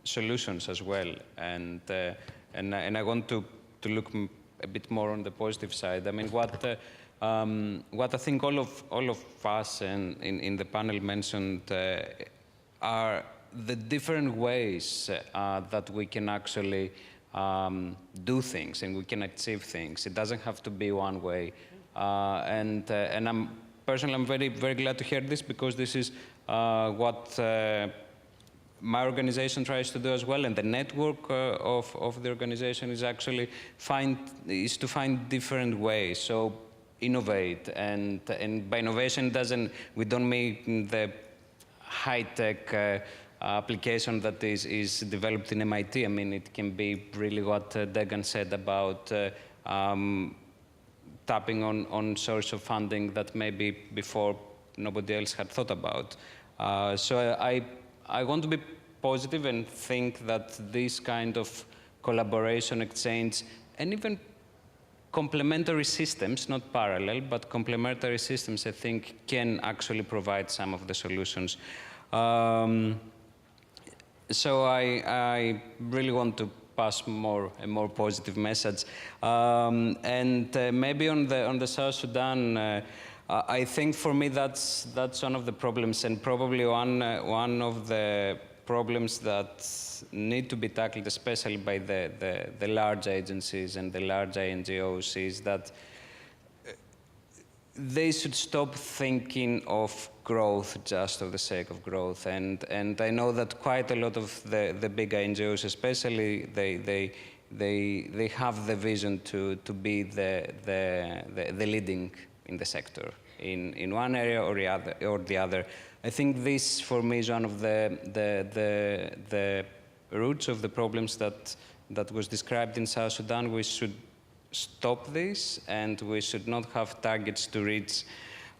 solutions as well, and I want to look a bit more on the positive side. I mean, what I think all of us and in the panel mentioned are the different ways that we can actually do things and we can achieve things. It doesn't have to be one way. And I'm very, very glad to hear this, because this is what my organization tries to do as well, and the network of the organization is actually to find different ways. So innovate, and by innovation we don't mean the high-tech application that is developed in MIT. I mean, it can be really what Degan said about tapping on source of funding that maybe before nobody else had thought about. So I want to be positive and think that this kind of collaboration, exchange, and even complementary systems, not parallel, but complementary systems, I think, can actually provide some of the solutions. So I really want to pass a more positive message. And maybe on the South Sudan, I think for me that's one of the problems, and probably one of the problems that need to be tackled, especially by the large agencies and the large NGOs, is that they should stop thinking of growth just for the sake of growth. And I know that quite a lot of the big NGOs, especially, they have the vision to be the leading in the sector in one area or the other. I think this, for me, is one of the roots of the problems that was described in South Sudan. We should stop this, and we should not have targets to reach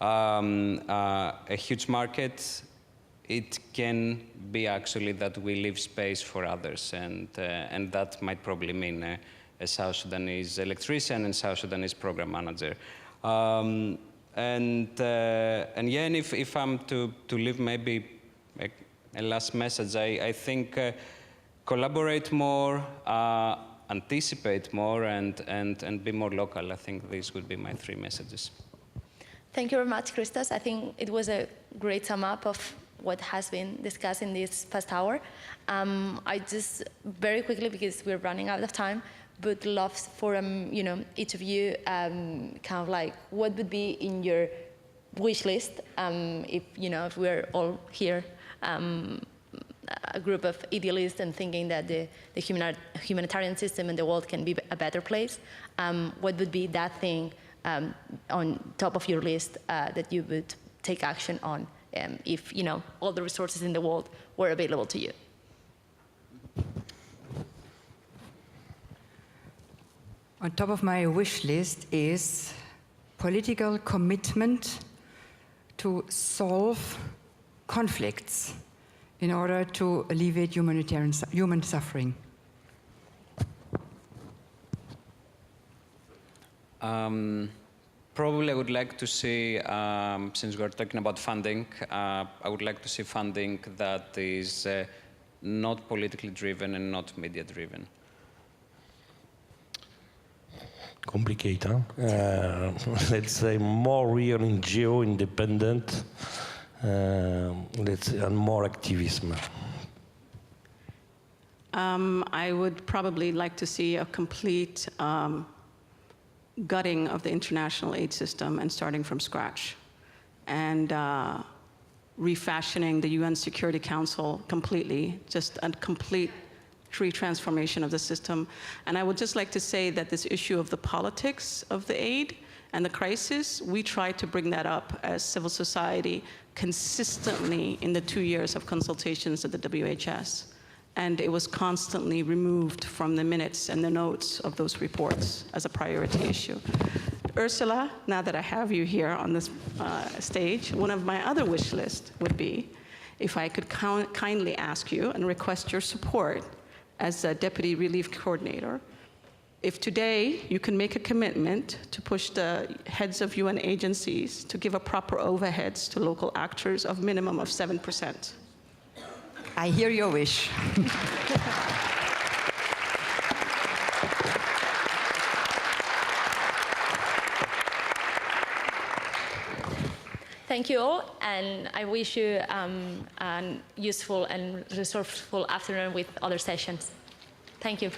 a huge market. It can be actually that we leave space for others, and that might probably mean a South Sudanese electrician and South Sudanese program manager. And if I'm to leave maybe a last message, I think collaborate more, anticipate more, and be more local. I think these would be my 3 messages. Thank you very much, Christos. I think it was a great sum up of what has been discussed in this past hour. I just, very quickly, because we're running out of time, would love for each of you kind of like what would be in your wish list if we're all here, a group of idealists and thinking that the humanitarian system in the world can be a better place. What would be that thing on top of your list that you would take action on if all the resources in the world were available to you? On top of my wish list is political commitment to solve conflicts in order to alleviate human suffering. Probably I would like to see, since we're talking about funding, I would like to see funding that is not politically driven and not media driven. Complicated, huh? Let's say more real NGO independent, let's say, and more activism. I would probably like to see a complete gutting of the international aid system and starting from scratch, and refashioning the UN Security Council completely, just a complete transformation of the system. And I would just like to say that this issue of the politics of the aid and the crisis, we tried to bring that up as civil society consistently in the 2 years of consultations at the WHS. And it was constantly removed from the minutes and the notes of those reports as a priority issue. Ursula, now that I have you here on this stage, one of my other wish lists would be if I could kindly ask you and request your support as a deputy relief coordinator. If today you can make a commitment to push the heads of UN agencies to give a proper overheads to local actors of minimum of 7%. I hear your wish. Thank you all, and I wish you a useful and resourceful afternoon with other sessions. Thank you.